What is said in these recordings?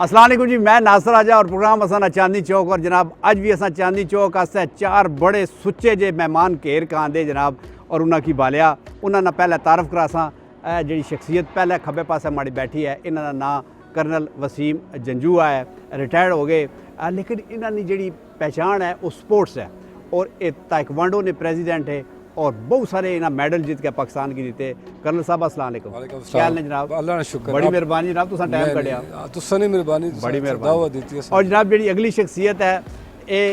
अस्सलाम वालेकुम जी, मैं नासर राजा और प्रोग्राम असां चांदनी चौक। और जनाब अज भी असां चांदनी चौक आस्ते चार बड़े सुच्चे जे मेहमान घेर के आंदे जनाब और उन्होंने की बालिया। उन्होंने पहले तारफ करासा जी शख्सियत पहले खब्बे पासे माड़ी बैठी है, इन्हों का नाम कर्नल वसीम जंजुआ है, रिटायर्ड हो गए, लेकिन इन्होंने जी पहचान है वो स्पोर्ट्स है और एक ताइक्वांडो ने प्रेजिडेंट है और बहुत सारे इन्हें मेडल जीत के पाकिस्तान की जीते। कर्नल साहब अस्सलाम वालेकुम, क्या हाल है जनाब? अल्लाह ने शुक्र, बड़ी मेहरबानी जनाब, तुसा टाइम कढ़िया, तुसा ने मेहरबानी, बड़ी दावत दी। और जनाब जी अगली शख्सियत है ये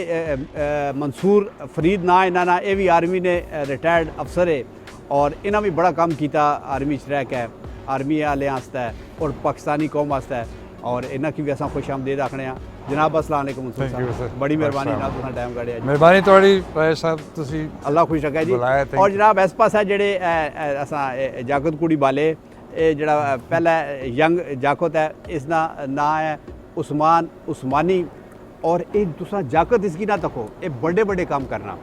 मंसूर फरीद ना इन्होंने, ये भी आर्मी ने रिटायर्ड अफसर है और इन्हें भी बड़ा काम किया आर्मी च रह के, आर्मी वाले आस्ते और पाकिस्तानी कौम आस्ते, और इन्हें की भी अस खुश आमदीद आखने जनाब। अस्सलाम वालेकुम मंसूर साहब, बड़ी मेहरबानी जनाब, तुसा टाइम कढ़िया, मेहरबानी थोड़ी साहब, तुसी अल्लाह खुश रखे जी। और जनाब इस पास है जेडे असा जागत कुड़ी वाले, ये जड़ा पहला यंग जागत है, इसका नाम है उस्मान उस्मानी, और ये दूसरा जागत इसकी ना तको ये बड़े बड़े काम करना।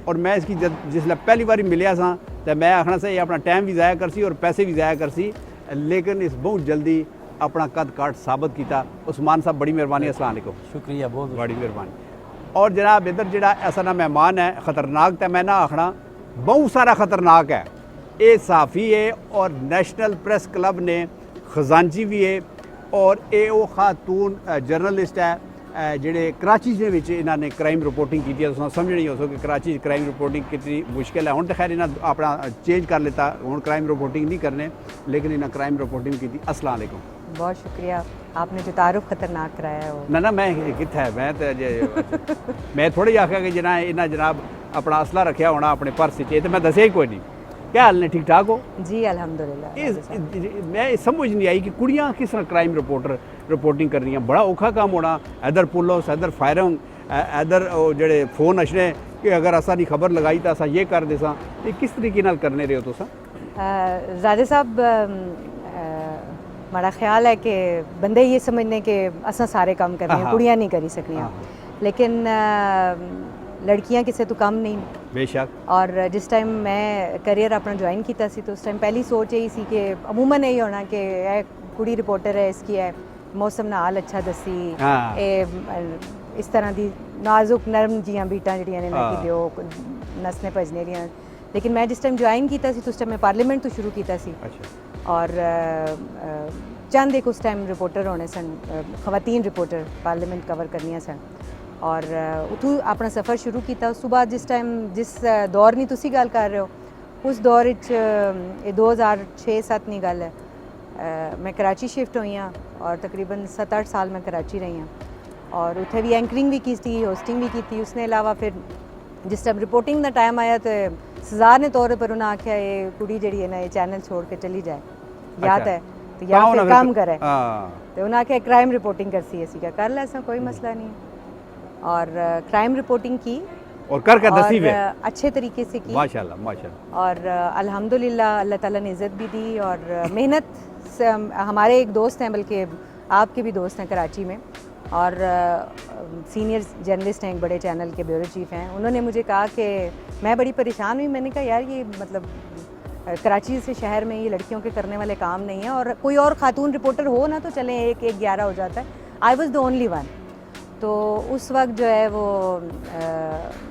और मैं इसकी जिसले पहली बार मिलिया सा तो मैं आखना सा ये अपना टाइम भी ज़ाया करसी और पैसे भी ज़ाया करसी, लेकिन इस बहुत जल्दी अपना कद काट साबित किया। उस्मान साहब बड़ी मेहरबानी, अस्सलाम वालेकुम। शुक्रिया, बहुत बड़ी मेहरबानी। और जनाब इधर जड़ा ऐसा ना मेहमान है ख़तरनाक, तो मैं ना आखना बहुत सारा ख़तरनाक है, ये सहाफ़ी है और नेशनल प्रेस क्लब ने खजानची भी है, और ये वो खातून जर्नलिस्ट है जेडे कराची के विच इन्होंने क्राइम रिपोर्टिंग की। तुम समझ नहीं हो सो कि कराची क्राइम रिपोर्टिंग कितनी मुश्किल है। हुण तो खैर इन्हें अपना चेंज कर लेता, हुण क्राइम रिपोर्टिंग नहीं करने, लेकिन इन्हें क्राइम रिपोर्टिंग की। अस्सलाम वालेकुम। बहुत शुक्रिया, आपने जो तारुफ खतरनाक कराया है वो ना मैं कितना है, मैं तो मैं थोड़ी आख्या कि जना इन्हें जनाब अपना असला रखा होना अपने पर्स च, तो मैं दसिया ही कोई नहीं। क्या हाल ने, ठीक ठाक हो जी? अल्हम्दुलिल्लाह। मैं समझ नहीं आई कि कुड़ियाँ किस तरह क्राइम रिपोर्टिंग कर रही हैं। बड़ा औखा काम होना, इधर पुलिस, इधर फायरिंग, इधर जड़े फोन अछने कि अगर असा नहीं खबर लगाई तो असा ये कर देसा। ये किस तरीके नाल करने रहे हो तुसा? राजा साहब, हमारा ख्याल है कि बंदे ये समझने के असा सारे काम कर रहे हैं, कुड़ियाँ नहीं करी सकनियां, लेकिन लड़कियां किसे तो कम नहीं, बेशक। और जिस टाइम मैं करियर अपना ज्वाइन किया सी तो उस टाइम पहली सोच यही सी कि अमूमन यही होना कि कुड़ी रिपोर्टर है, इसकी है मौसम ना हाल अच्छा दसी, इस तरह की नाजुक नरम जियां बीटा जड़ियां ने मैं दिओ नसने भजने दियां। लेकिन मैं जिस टाइम ज्वाइन किया सी तो उस टाइम मैं पार्लीमेंट तो शुरू किया सी, और चंद एक उस टाइम रिपोर्टर होने सन, खवातीन रिपोर्टर पार्लीमेंट कवर करनियां सन, और उतों अपना सफ़र शुरू किया। उस बाद जिस टाइम जिस दौर नहीं तुसी गल कर रहे हो, उस दौर 2006-07 की गल है, मैं कराची शिफ्ट हुई हाँ और तकरीबन 7-8 साल मैं कराची रही हाँ, और उत्थे भी एंकरिंग भी की थी, होस्टिंग भी की थी। उसने अलावा फिर जिस टाइम रिपोर्टिंग का टाइम आया तो सज़ार ने तौर पर उन्हें आख्या ये कुड़ी जड़ी है ना ये चैनल छोड़ के चली जाए, याद है तो या फिर काम करे, तो उन्हें आख्या क्राइम रिपोर्टिंग कर सी, क्या कर ला, ऐसा कोई मसला नहीं। और क्राइम रिपोर्टिंग की और करके दसी वे अच्छे तरीके से की, माशाल्लाह माशाल्लाह, और अल्हम्दुलिल्लाह अल्लाह ताला ने इज़्ज़त भी दी। और मेहनत से हमारे एक दोस्त हैं, बल्कि आपके भी दोस्त हैं कराची में, और सीनियर जर्नलिस्ट हैं, एक बड़े चैनल के ब्यूरो चीफ हैं, उन्होंने मुझे कहा कि मैं बड़ी परेशान हुई। मैंने कहा यार ये मतलब कराची से शहर में ये लड़कियों के करने वाले काम नहीं है, और कोई और खातून रिपोर्टर हो ना तो चलें 1-11 हो जाता है। I was the only one. तो उस वक्त जो है वो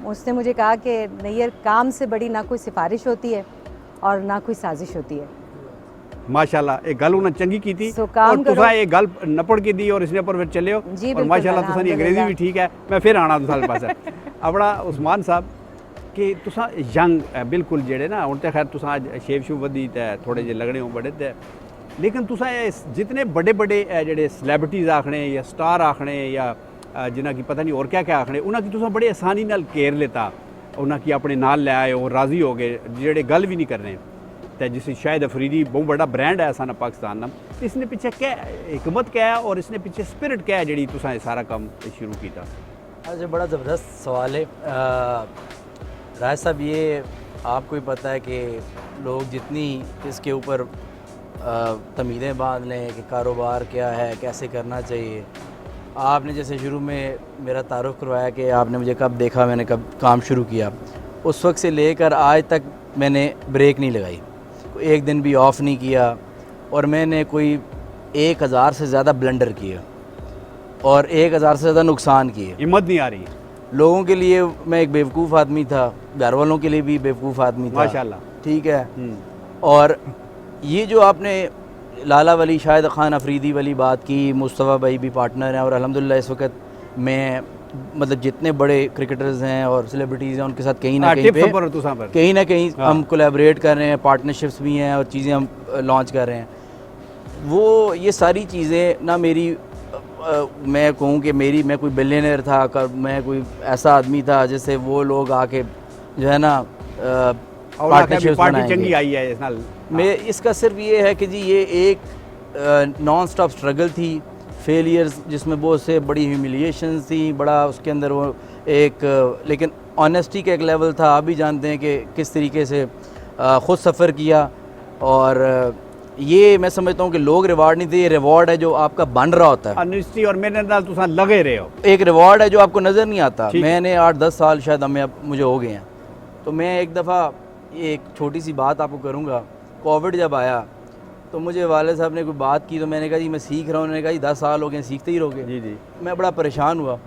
उसने मुझे कहा कि नैयर काम से बड़ी ना कोई सिफारिश होती है और ना कोई साजिश होती है। माशाल्लाह एक गल उन्हें चंगी की थी, काम और तुसा एक गल नपड़ के दी और इसने पर फिर चले हो, और माशाल्लाह तुसा दी अंग्रेजी भी ठीक है। मैं फिर आना तुसा पास अपना उस्मान साहब कि तुसा यंग बिल्कुल जेड़े ना हुण ते खैर तुसा शेप शू वधी ते थोड़े जे लगने हो बड़े ते, लेकिन तुसा जितने बड़े बड़े जेड़े सैलेब्रिटीज़ आखने या स्टार आखने या जिन्हें की पता नहीं और क्या क्या आखने, उन्हें तुसा बड़ी आसानी नाल घेर लेता, उन्हें की अपने नाल ले आए और राज़ी हो गए जेड़े गल भी नहीं करने। तो जिस शायद अफरीदी बहुत बड़ा ब्रांड है ऐसा ना पाकिस्तान ना, इसने पीछे क्या हिकमत क्या है और इसने पीछे स्पिरिट क्या है जी तुसा सारा काम शुरू किया? अच्छा, बड़ा ज़बरदस्त सवाल है राज साहब। ये आपको ही पता है कि लोग जितनी इसके ऊपर तमीदें बांध लें कि कारोबार क्या है, कैसे करना चाहिए। आपने जैसे शुरू में मेरा तारुफ करवाया कि आपने मुझे कब देखा, मैंने कब काम शुरू किया, उस वक्त से लेकर आज तक मैंने ब्रेक नहीं लगाई, एक दिन भी ऑफ़ नहीं किया, और मैंने कोई 1000 से ज़्यादा ब्लंडर किया। और 1000 से ज़्यादा नुकसान किए। हिम्मत नहीं आ रही है। लोगों के लिए मैं एक बेवकूफ़ आदमी था, घर वालों के लिए भी बेवकूफ़ आदमी था, माशाल्लाह। ठीक है। और ये जो आपने लाला वली, शाहिद खान अफरीदी वाली बात की, मुस्तफ़ा भाई भी पार्टनर हैं और अल्हम्दुलिल्लाह इस वक्त मैं मतलब जितने बड़े क्रिकेटर्स हैं और सेलिब्रिटीज़ हैं उनके साथ कहीं ना कहीं हम कोलैबोरेट कर रहे हैं, पार्टनरशिप्स भी हैं और चीज़ें हम लॉन्च कर रहे हैं। वो ये सारी चीज़ें ना मेरी मैं कहूँ कि मैं कोई बिलियनर था, मैं कोई ऐसा आदमी था जैसे वो लोग आके जो है ना पार्टनरशिप्स बनाएंगे। मैं इसका सिर्फ ये है कि जी ये एक नॉन स्टॉप स्ट्रगल थी, फेलियर्स जिसमें बहुत से बड़ी ह्यूमिलिएशंस थी, बड़ा उसके अंदर वो एक लेकिन ऑनेस्टी का एक लेवल था। आप भी जानते हैं कि किस तरीके से ख़ुद सफ़र किया। और ये मैं समझता हूँ कि लोग रिवार्ड नहीं थे, ये रिवॉर्ड है जो आपका बन रहा होता है। ऑनेस्टी और मेरे नाल तुसा लगे रहे हो, एक रिवॉर्ड है जो आपको नज़र नहीं आता। मैंने 8-10 साल शायद मुझे हो गए हैं। तो मैं एक दफ़ा एक छोटी सी बात आपको करूँगा। कोविड जब आया तो मुझे वाले साहब ने कोई बात की तो मैंने कहा जी मैं सीख रहा हूँ। उन्होंने कहा जी 10 साल हो गए, सीखते ही रहोगे। जी जी। मैं बड़ा परेशान हुआ।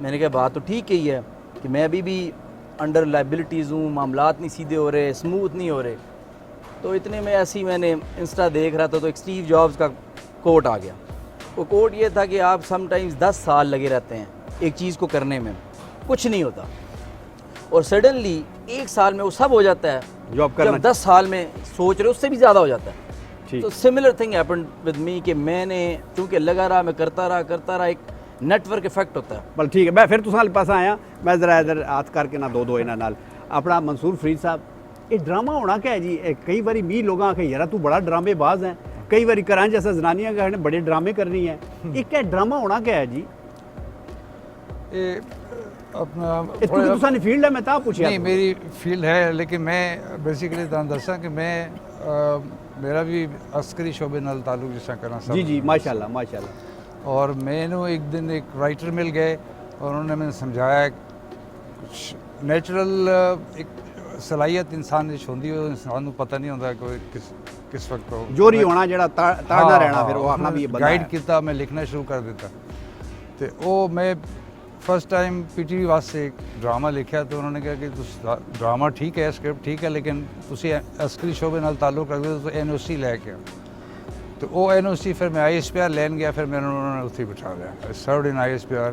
मैंने कहा बात तो ठीक ही है कि मैं अभी भी अंडर लाइबिलिटीज़ हूँ, मामलात नहीं सीधे हो रहे, स्मूथ नहीं हो रहे। तो इतने में ऐसी मैंने इंस्टा देख रहा था तो एक स्टीव जॉब्स का कोट आ गया। वो कोट ये था कि आप समटाइम्स 10 साल लगे रहते हैं एक चीज़ को करने में, कुछ नहीं होता, और सडनली 1 साल में वो सब हो जाता है जो आप करना, जब 10 साल में सोच रहे हो उससे भी ज़्यादा हो जाता है। तो similar thing happened with me कि मैंने चूँकि लगा रहा, मैं करता रहा, एक नेटवर्क इफेक्ट होता है। बल ठीक है, मैं फिर तुसां पास आया। मैं जरा इधर हाथ करके ना दो इन्हां नाल अपना मंसूर फरीद साहब, ये ड्रामा होना क्या है जी? कई बारी मी लोग आखे यार तू बड़ा ड्रामेबाज है, कई बारी करां जैसा जनानियां कहने बड़े ड्रामे करनी है, ये क्या ड्रामा होना क्या है जी? ये अपना तुसां फील्ड है, मैं ता पूछया नहीं मेरी फील्ड है, लेकिन मैं बेसिकली तुहानू दस्सां कि मैं मेरा भी अस्करी शोबे नाल ताल्लुक जिस करना। जी जी, माशाल्लाह माशाल्लाह। और मैंने एक दिन एक राइटर मिल गए और उन्होंने मैंने समझाया नेचुरल एक सलाहियत इंसान विच होंदी है, इंसान को पता नहीं होता कोई किस वक्त हो जोरी होना जड़ा ताड़दा रहना, फिर वो आखना भी ये बंदा गाइड किया, मैं लिखना शुरू कर दिता। तो वो मैं फर्स्ट टाइम पीटीवी वास्ते एक ड्रामा लिखा तो उन्होंने कहा कि ड्रामा ठीक है, स्क्रिप्ट ठीक है, लेकिन तुसी अस्करी शोबे नाल ताल्लुक रखते हो तो NOC लैके आओ। तो वो NOC फिर मैं ISPR लैन गया, फिर मैंने उन्होंने उत्थे बिठा दिया। I served in ISPR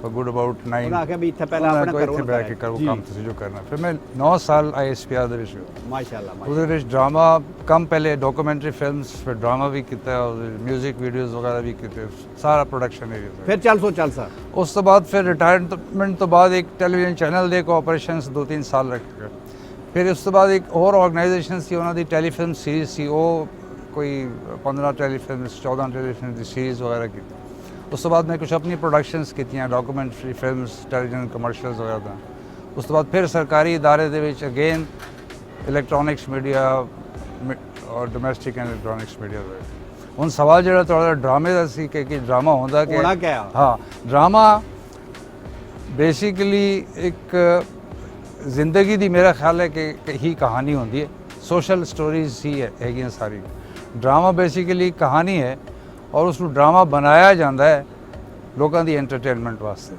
for good about 9 उन्होंने आखे भी इत्थे पहला अपना करो बैठ के करो काम तुसी जो करना। फिर मैं 9 साल ISPR दे विच माशाल्लाह उहदे विच ड्रामा कम पहले डॉक्यूमेंट्री फिल्म्स, फिर ड्रामा भी किया और म्यूजिक वीडियोज़ वगैरह भी किए, सारा प्रोडक्शन एरिया। फिर चल सा उस तो बाद फिर रिटायरमेंट तो बाद एक टेलीविजन चैनल दे ऑपरेशन 2-3 साल रख के फिर उस तो बाद एक और ऑर्गेनाइजेशन सी उन्होंने टेलीफिल्म सीरीज़ सी, वो कोई 15 टेलीफिल्म 14 टेलीफिल्म की सीरीज़ वगैरह की। उस तो बाद मैं कुछ अपनी प्रोडक्शंस की डॉक्यूमेंट्री फिल्म्स, टेलीविजन कमर्शियल्स वगैरह था। उस तो बाद फिर सरकारी इदारे दे विच अगेन इलैक्ट्रॉनिक्स मीडिया और डोमैस्टिक एंड इलैक्ट्रॉनिक्स मीडिया हुन सवाल जो थोड़ा ड्रामे का सी कि ड्रामा होंदा कि हाँ ड्रामा बेसिकली एक जिंदगी दी मेरा ख्याल है कि ही कहानी होंदी है, सोशल स्टोरीज ही है सारी। ड्रामा बेसिकली कहानी है और उसको ड्रामा बनाया जाता है लोगों की एंटरटेनमेंट वास्ते,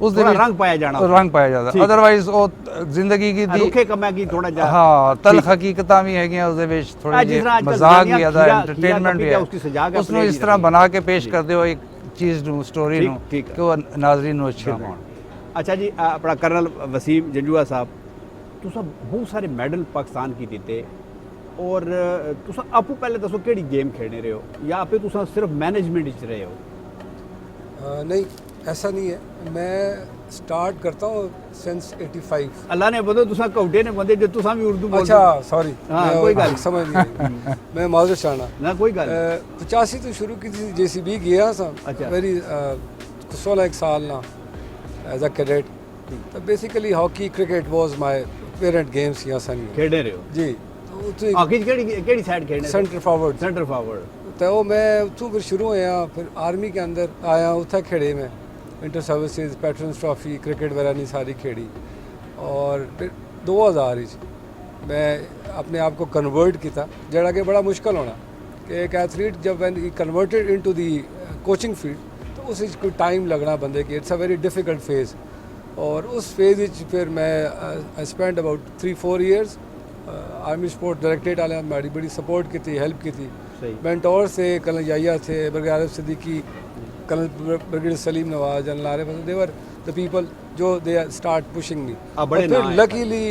उस दिन रंग पाया जाता। अदरवाइज वो जिंदगी की रुखे कमा की थोड़ा जा हाँ तलख हकीकतां भी है, उस विच थोड़ी मजाक भी आता है, एंटरटेनमेंट भी है, उसको इस तरह बना के पेश कर दो एक चीज़ नू, स्टोरी नू कि वो नाज़रीन नू अच्छी लगे। अच्छा जी, अपना कर्नल वसीम जंजुआ साहब, तुसा बहुत सारे मेडल पाकिस्तान की दिते और तुसा आपू पहले दसो केड़ी गेम खेलने रहे हो या आपे तुसा सिर्फ मैनेजमेंट विच रहे हो? नहीं ऐसा नहीं है, मैं स्टार्ट करता हूँ सिंस 85। अल्लाह ने बंदे तुसा कौटे ने बंदे जो तुसा भी उर्दू बोलते। अच्छा सॉरी, हाँ कोई गल समझ नहीं मैं माजूर चाहना ना कोई गल 85 तो शुरू की थी JCB गया सा। अच्छा मेरी 16 साल ना एज अ कैडेट। तो basically hockey cricket was my parent games या सन खेडे रहे हो जी। तो हॉकी केड़ी साइड खेडने? Centre forward. तो मैं उतों फिर शुरू होया, फिर आर्मी के अंदर आया, उत्थे खेड़े मैं inter services, patterns trophy, cricket वगैरह नहीं सारी खेड़ी। और फिर 2000 मैं अपने आप को कन्वर्ट किया, जड़ा कि बड़ा मुश्किल होना कि एक एथलीट जब when converted into the coaching field तो उस कोई टाइम लगना बंदे की, it's a very difficult phase. और उस फेज़ फिर मैं I spend about 3-4 years army sport directorate वाले मेरी बड़ी सपोर्ट की थी, हेल्प की थी। मेंटोर से कर्नल याहिया थे, brigadier Arif Siddiqui, colonel brigadier Saleem Nawaz, general Arif Hasan, they were the people जो दे स्टार्ट पुशिंग मी। फिर लकीली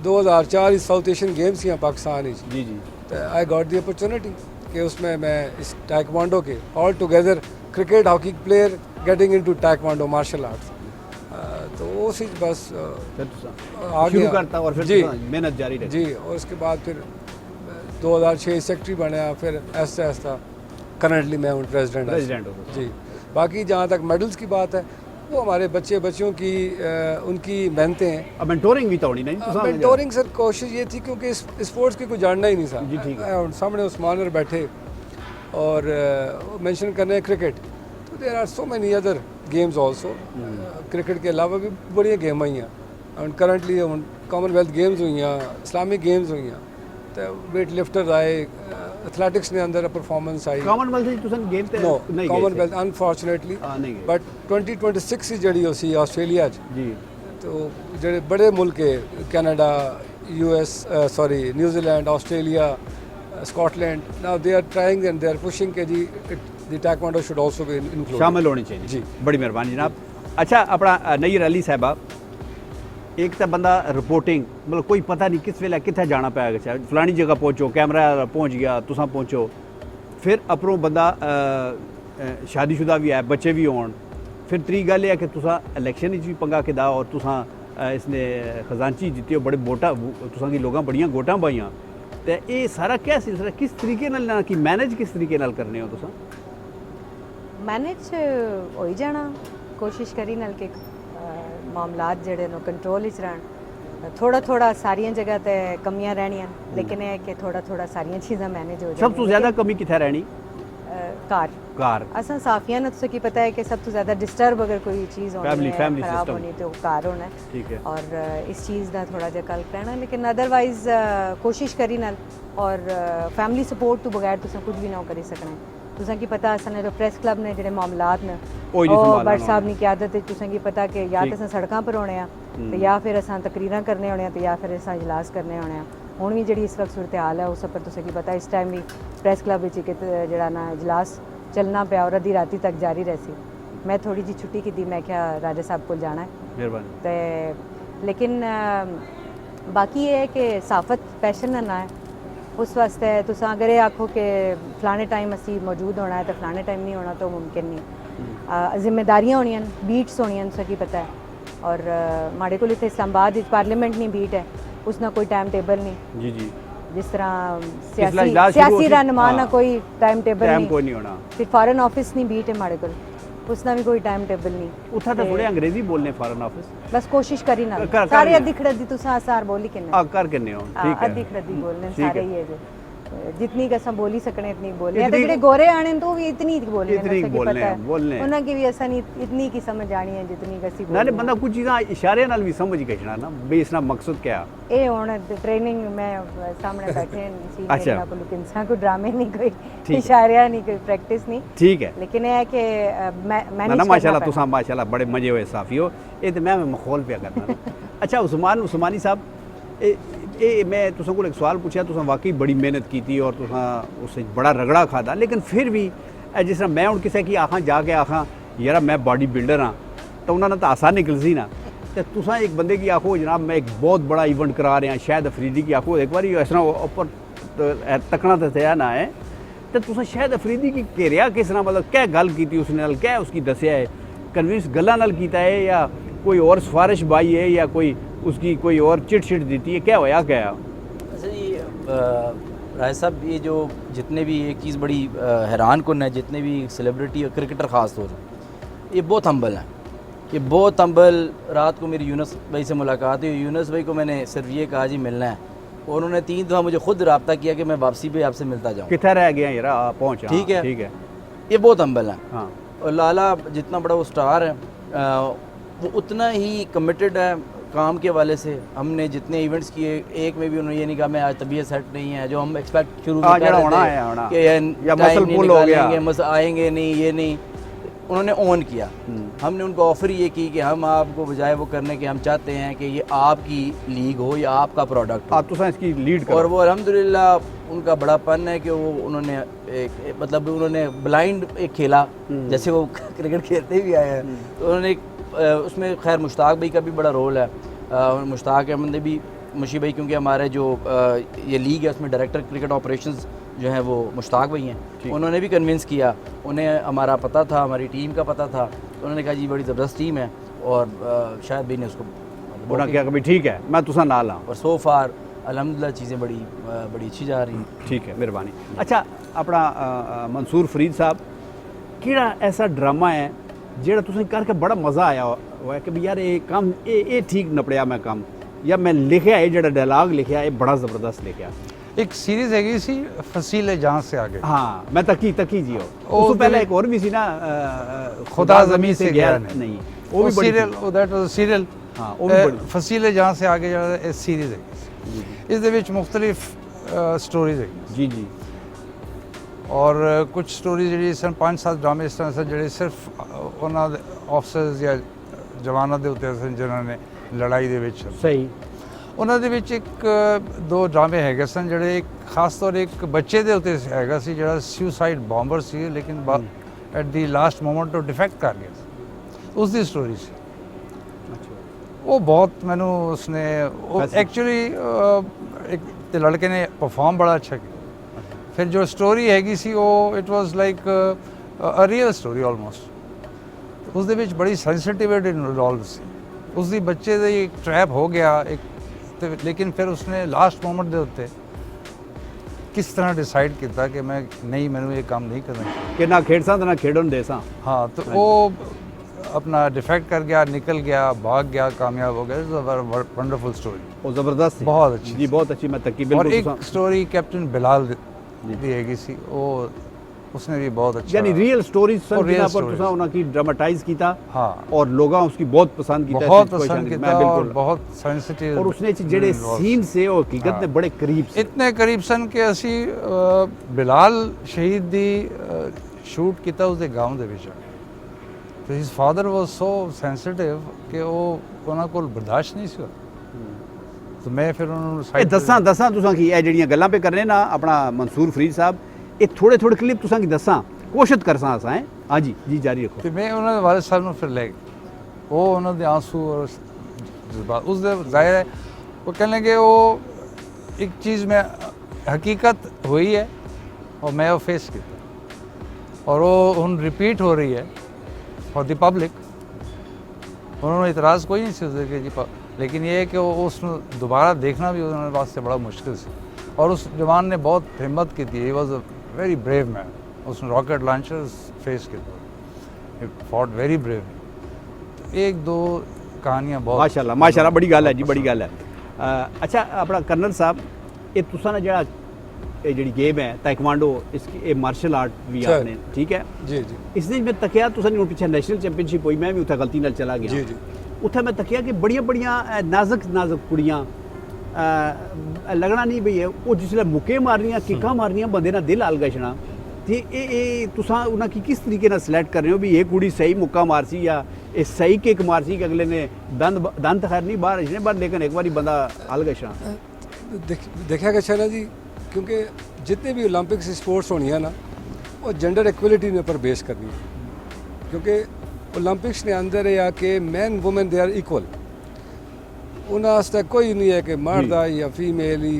2004 साउथ एशियन गेम्स ही पाकिस्तान जी जी, तो आई गॉट दी अपॉर्चुनिटी कि उसमें मैं इस टाइकवांडो के all together cricket hockey player getting into taekwondo martial arts, तो वो चीज़ बस शुरू करता और फिर जी मेहनत जारी रही जी। और उसके बाद फिर 2006 सेक्रेटरी बना, फिर ऐसा ऐसा करंटली मैं हूँ प्रेसिडेंट हूँ जी। बाकी जहाँ तक मेडल्स की बात है वो हमारे बच्चों की उनकी मेहनतें हैं। अब मेंटोरिंग भी तो होनी नहीं, मेंटोरिंग सर कोशिश ये थी क्योंकि स्पोर्ट्स की कोई जानना ही नहीं था जी, ठीक है। सामने उस्मान और बैठे और मेंशन करने हैं क्रिकेट, तो there are so many other games also, cricket के अलावा भी बड़ी गेम आई हैं। और करंटली कॉमनवेल्थ गेम्स हुई हैं, इस्लामिक गेम्स हुई हैं, तो वेट लिफ्टर आए, एथलेटिक्स ने अंदर परफॉर्मेंस आई। कॉमनवेल्थ तुसन गेम ते नो नहीं कॉमनवेल्थ अनफॉर्चुनेटली नहीं गए, बट 2026 ही जड़ी उसी ऑस्ट्रेलिया जी, तो जो बड़े मुल्क है Canada, US, sorry New Zealand, Australia, Scotland, now they are trying and they are pushing के जी the taekwondo should also be included, शामिल होनी चाहिए जी। बड़ी मेहरबानी जनाब। अच्छा, अपना नईर अली साहबा, एक तो बंदा रिपोर्टिंग मतलब कोई पता नहीं किस वेले कित्थे जाना पैगा, फलानी जगह पहुँचो, कैमरा पहुँच गया, तुसां पहुँचो, फिर अपनों बंदा शादीशुदा भी है, बच्चे भी होन, फिर त्री गल है कि तुसां इलैक्शन भी पंगा के दा और तुसां इसने खजानची जित्ते हो, बड़े वोटा तुसां की लोगां बड़ियां वोटां पाइयां, तो ये सारा क्या सिलसिला किस तरीके नाल कि मैनेज किस तरीके नाल करने हो तुसां? मैनेज हो ही जाना, कोशिश करी नाल के मामलात जेड़े नो कंट्रोल च रहन। थोड़ा थोड़ा सारियां जगह ते कमियां रहनियां, लेकिन है कि थोड़ा थोड़ा सारियां चीज़ां मैनेज हो जाए। सब तो ज़्यादा कमी कित्थे रहनी? कार असा साफिया न तुसें की पता है कि सब तो ज़्यादा डिस्टर्ब अगर कोई चीज़ होनी है, खराब होनी तो कार होना है, ठीक है। और इस चीज़ का थोड़ा जिहा कल रहना, लेकिन अदरवाइज कोशिश करी नाल और फैमिली सपोर्ट तो बगैर तुसें कुछ भी ना करी सकना। तुसें की पता असें जो प्रेस क्लब ने जेह्ड़े मामलात न ओह् बट साहब नी क्यादत च तुसें की पता कि या तो असें सड़कां पर होने ते या फिर असें तकरीरां करने होने ते या फिर असें इजलास करने होने। हुण भी जेह्ड़ी इस वक्त सूरत हाल है उस पर तुसें की पता इस टाइम भी प्रेस क्लब बिच इक जेह्ड़ा ना इजलास चलना पिया और अद्धी राती तक जारी रही। मैं थोड़ी जी छुट्टी की, मैं क्या राजा साहब को जाना है, मेहरबानी ते लेकिन बाकी ये है कि साफत पैशन ना है उस वास्ते तुस अगर ये आखो कि फलाने टाइम असी मौजूद होना है तो फलाने टाइम नहीं होना तो मुमकिन नहीं। जिम्मेदारियां होनियां, बीट्स होनियां, तुसें की पता है, और माड़े कोल इत्थे इस्लामाबाद पार्लियामेंट नहीं बीट है, उसना कोई टाइम टेबल नहीं जी जी, जिस तरह सियासी रहनुमा ना कोई टाइम टेबल नहीं, कोई नहीं होना। फिर फॉरेन ऑफिस नहीं बीट है माड़े कोल, उसना भी कोई टाइम टेबल नहीं। उत्था तो थोड़े अंग्रेजी बोलने फॉरेन ऑफिस, बस कोशिश करी ना सारे अद्धी खड़दी तुस सार बोली किन्ने कर किन्ने हो, ठीक है, अद्धी खड़दी बोलने सारे ही है जो जितनी कसम बोली सकने इतनी बोलने, तो जेडे गोरे आने तो भी इतनी बोलने, इतनी बोलने उन्हां की भी असा नहीं इतनी की समझ आनी है जितनी कसी ना ने बंदा कुछ चीज़ां इशारे नाल भी समझ के ना बे इसना मकसद क्या ए हुण ट्रेनिंग में सामने बैठे सीनियर ना कोई इंसान को ड्रामे नहीं, कोई इशारे नहीं, कोई प्रैक्टिस नहीं, ठीक है, लेकिन ये है कि मैनेज ना माशाल्लाह तुसां माशाल्लाह बड़े मजे होए साफी हो, ये तो मैं मखौल पे करना। अच्छा उस्मानी साहब, ये मैं तुसां को एक सवाल पूछा, तुसां वाकई बड़ी मेहनत की थी और तुसां उससे बड़ा रगड़ा खाता, लेकिन फिर भी जिस तरह मैं हूँ किसी की आखां जाके आखां यार मैं बॉडी बिल्डर हाँ तो उन्होंने तो आसान निकल सी ना, तो तुसां एक बंदे की आखो जनाब मैं एक बहुत बड़ा इवेंट करा रहे हैं, शायद अफरीदी की आखो एक बार इस तरह उपर तकना तो थे ना है, तो तुसां शायद अफरीदी की घेरिया किस तरह, मतलब क्या गल की उसने क्या उसकी दसिया है, कन्विंस गल्लां नाल कीता है या कोई और सिफारिश बाई है या कोई उसकी कोई और चिट दी है, क्या होया क्या? अच्छा जी राय साहब, ये जो जितने भी एक चीज़ बड़ी हैरान कन है, जितने भी सेलिब्रिटी और क्रिकेटर ख़ास तौर पर ये बहुत हम्बल हैं, ये बहुत हम्बल। रात को मेरी यूनुस भाई से मुलाकात हुई, यूनुस भाई को मैंने सिर्फ ये कहा जी मिलना है, और उन्होंने 3 दफ़ा मुझे खुद रब्ता किया कि मैं वापसी पे आपसे मिलता जाऊँ, कितना रह गया यार पहुँच, ठीक है, ठीक है, ये बहुत हम्बल हैं। हाँ, और लाला जितना बड़ा वो स्टार है वो उतना ही कमिटेड है काम के वाले से। हमने जितने इवेंट्स किए एक में भी उन्होंने ये नहीं कहा मैं आज तबीयत सेट नहीं है, जो हम एक्सपेक्ट शुरू में कर रहे थे कि टाइम नहीं निकालेंगे, आएंगे नहीं, ये नहीं, उन्होंने ओन किया। हमने उनको ऑफ़र ये की कि हम आपको बजाय वो करने के हम चाहते हैं कि ये आपकी लीग हो या आपका प्रोडक्ट हो। आप तुसा इसकी लीड करो। और वो अल्हम्दुलिल्लाह उनका बड़ापन है कि वो उन्होंने एक मतलब उन्होंने ब्लाइंड एक खेला, जैसे वो क्रिकेट खेलते भी आए हैं, तो उन्होंने उसमें खैर मुश्ताक भाई का भी बड़ा रोल है। मुश्ताक अहमद ने भी, मुशी भाई, क्योंकि हमारे जो ये लीग है उसमें डायरेक्टर क्रिकेट ऑपरेशंस जो हैं वो मुश्ताक भाई हैं, उन्होंने भी कन्विंस किया। उन्हें हमारा पता था, हमारी टीम का पता था, तो उन्होंने कहा जी बड़ी ज़बरदस्त टीम है, और शायद भाई ने उसको उन्होंने क्या कभी ठीक है मैं तुसा ना ला। और सो फार अल्हम्दुलिल्लाह चीज़ें बड़ी अच्छी जा रही हैं। ठीक है, मेहरबानी। अच्छा, अपना मंसूर फरीद साहब, किहड़ा ऐसा ड्रामा है जेड़ा तुसें करके बड़ा मज़ा आया होया कि भी यार ये काम ये ठीक नपड़िया मैं काम, या मैं लिखिया है जेड़ा डायलॉग लिखिया ये बड़ा ज़बरदस्त लिखिया। एक सीरीज़ हैगी सी फसीले जहाँ से आगे। हाँ, मैं तकी जी हो। उससे पहले एक और भी सी ना, खुदा ज़मीन से गया नहीं, वो भी बड़ी सीरियल, दैट वाज सीरियल। हाँ, वो भी बड़ी फसीले जहाँ से आगे ਜਿਹੜਾ सीरीज़ है, इस दे विच मुख्तलिफ स्टोरीज है जी जी। और कुछ स्टोरी ਜਿਹੜੀ ਸਨ 5-7 ਡਰਾਮੇ ਇਸ ਤਰ੍ਹਾਂ ਸਨ ਜਿਹੜੇ ਸਿਰਫ ਉਹਨਾਂ ਦੇ ਆਫਸਰਸ ਜਾਂ ਜਵਾਨਾਂ ਦੇ ਉੱਤੇ ਸਨ ਜਿਨ੍ਹਾਂ ਨੇ ਲੜਾਈ ਦੇ ਵਿੱਚ ਸਹੀ। ਉਹਨਾਂ ਦੇ ਵਿੱਚ ਇੱਕ ਦੋ ਡਰਾਮੇ ਹੈਗੇ ਸਨ ਜਿਹੜੇ ਇੱਕ ਖਾਸ ਤੌਰ ਇੱਕ ਬੱਚੇ ਦੇ ਉੱਤੇ ਹੈਗਾ ਸੀ ਜਿਹੜਾ ਸੁਸਾਈਡ ਬੰਬਰ ਸੀ, ਲੇਕਿਨ ਐਟ ਦੀ ਲਾਸਟ ਮੋਮੈਂਟ ਉਹ ਡਿਫੈਕਟ ਕਰ ਗਿਆ ਸੀ। ਉਸ ਦੀ ਸਟੋਰੀ ਸੀ। ਉਹ ਬਹੁਤ ਮੈਨੂੰ ਉਸਨੇ ਐਕਚੁਅਲੀ ਇੱਕ ਤੇ ਲੜਕੇ ਨੇ ਪਰਫਾਰਮ ਬੜਾ ਅੱਛਾ ਕੀਤਾ। फिर जो स्टोरी हैगी सी वो it was like a real story almost. उस दे विच बड़ी सेंसिटिविटी इन्वॉल्व सी। उस दी बच्चे दे एक ट्रैप हो गया एक, लेकिन फिर उसने लास्ट मोमेंट दे उत्ते किस तरह डिसाइड किया कि मैं नहीं, मैंने ये काम नहीं करना चाहिए कि ना खेड़ सा ना खेड़न दे सा। हाँ, तो वो अपना डिफेक्ट कर गया, निकल गया, भाग गया, कामयाब हो गया। वंडरफुल स्टोरी, वो ज़बरदस्त, बहुत अच्छी जी, बहुत अच्छी। मैं तकी और बिल्कुल। एक स्टोरी कैप्टन बिलाल दी हैगी सी, वो उसने भी बहुत अच्छा, यानी रियल स्टोरीज सन real जिना पर stories। तुसा उना की ड्रामेटाइज कीता। हाँ, और लोगा उसकी बहुत पसंद कीता, बहुत कोई शक पसंद नहीं, किया मैं और बिल्कुल। बहुत सेंसिटिव। और उसने जेड़े सीन से वो हकीकत ने बड़े करीब से, इतने करीब सन कि ਅਸੀਂ ਬਿਲਾਲ ਸ਼ਹੀਦ ਦੀ ਸ਼ੂਟ ਕੀਤਾ ਉਸਦੇ ਗਾਉਂ ਦੇ ਵਿੱਚ। ਤੇ ਹਿਸ ਫਾਦਰ ਵਾਸ ਸੋ ਸੈਂਸਿਟਿਵ ਕਿ ਉਹ ਉਹਨਾਂ ਕੋਲ ਬਰਦਾਸ਼ਤ ਨਹੀਂ ਸੀ। ਤੇ ਮੈਂ ਫਿਰ ਉਹਨਾਂ ਨੂੰ ਇਹ ਦੱਸਾਂ ਤੁਸਾਂ ਕੀ ਇਹ ਜਿਹੜੀਆਂ ਗੱਲਾਂ ਪੇ ਕਰਨੇ ਨਾ ਆਪਣਾ ਮਨਸੂਰ ਫਰੀਦ ਸਾਹਿਬ, ਇਹ ਥੋੜੇ ਕਲਿੱਪ ਤੁਸਾਂ ਕੀ ਦੱਸਾਂ, ਕੋਸ਼ਿਸ਼ ਕਰਸਾਂ ਅਸਾਂ ਹੈ। ਹਾਂਜੀ ਜੀ, ਜਾਰੀ ਰੱਖੋ। ਤੇ ਮੈਂ ਉਹਨਾਂ ਦੇ ਵਾਲਿਦ ਸਾਹਿਬ ਨੂੰ ਫਿਰ ਲੈ ਉਹ ਉਹਨਾਂ ਦੇ ਆਂਸੂ ਔਰ ਜਜ਼ਬਾਤ ਉਸ ਦੇ ਜ਼ਾਹਿਰ ਹੈ ਉਹ ਕਹਿਣ ਲੱਗੇ ਉਹ ਇੱਕ ਚੀਜ਼ ਮੈਂ ਹਕੀਕਤ ਹੋਈ ਹੈ और मैं वो फेस किया और वो ਹੁਣ रिपीट हो रही है फॉर द पब्लिक। उन्होंने इतराज़ कोई नहीं सी कि जी, लेकिन ये है कि वो उसमें दोबारा देखना भी उन्होंने वास्ते बड़ा मुश्किल से। और उस जवान ने बहुत हिम्मत की थी। He was a very brave man. उसने रॉकेट लॉन्चर्स फेस किया, फॉट वेरी ब्रेव। एक दो कहानियाँ बहुत माशाल्लाह बड़ी गल है जी, बड़ी गल है। अच्छा, अपना कर्नल साहब, ये तुसा ना जरा ये जी गेम है ताइक्वांडो, इसकी ये मार्शल आर्ट भी आपने, ठीक है जी जी, इसने मैं तकिया तुसा नहीं पीछे नेशनल चैंपियनशिप हुई, मैं भी उत्थे गलती नाल चला गया जी जी, उत्थे मैं तकिया कि बड़ियां नाजुक कुड़ियां लगना नहीं भई वो जिसले मुक्के मारनियां, किक्कां मारनियां, बंदे ना दिल हल गछना। ते ये तुसा उन्हां की किस तरीके नाल सिलेक्ट कर रहे हो भी ये कुड़ी सही मुक्का मारसी या ये सही किक मारसी कि अगले ने दंत खैर नहीं बाहर इसने बाहर, लेकिन एक बारी बंदा हल गछना। देखा गया ना जी, क्योंकि जितने भी ओलंपिक्स स्पोर्ट्स होनी है ना वो जेंडर इक्वलिटी ने पर बेस करनी है। क्योंकि ओलंपिक्स ने अंदर है कि man women they are equal. उन्होंने कोई नहीं है कि मर्द है या फीमेल ही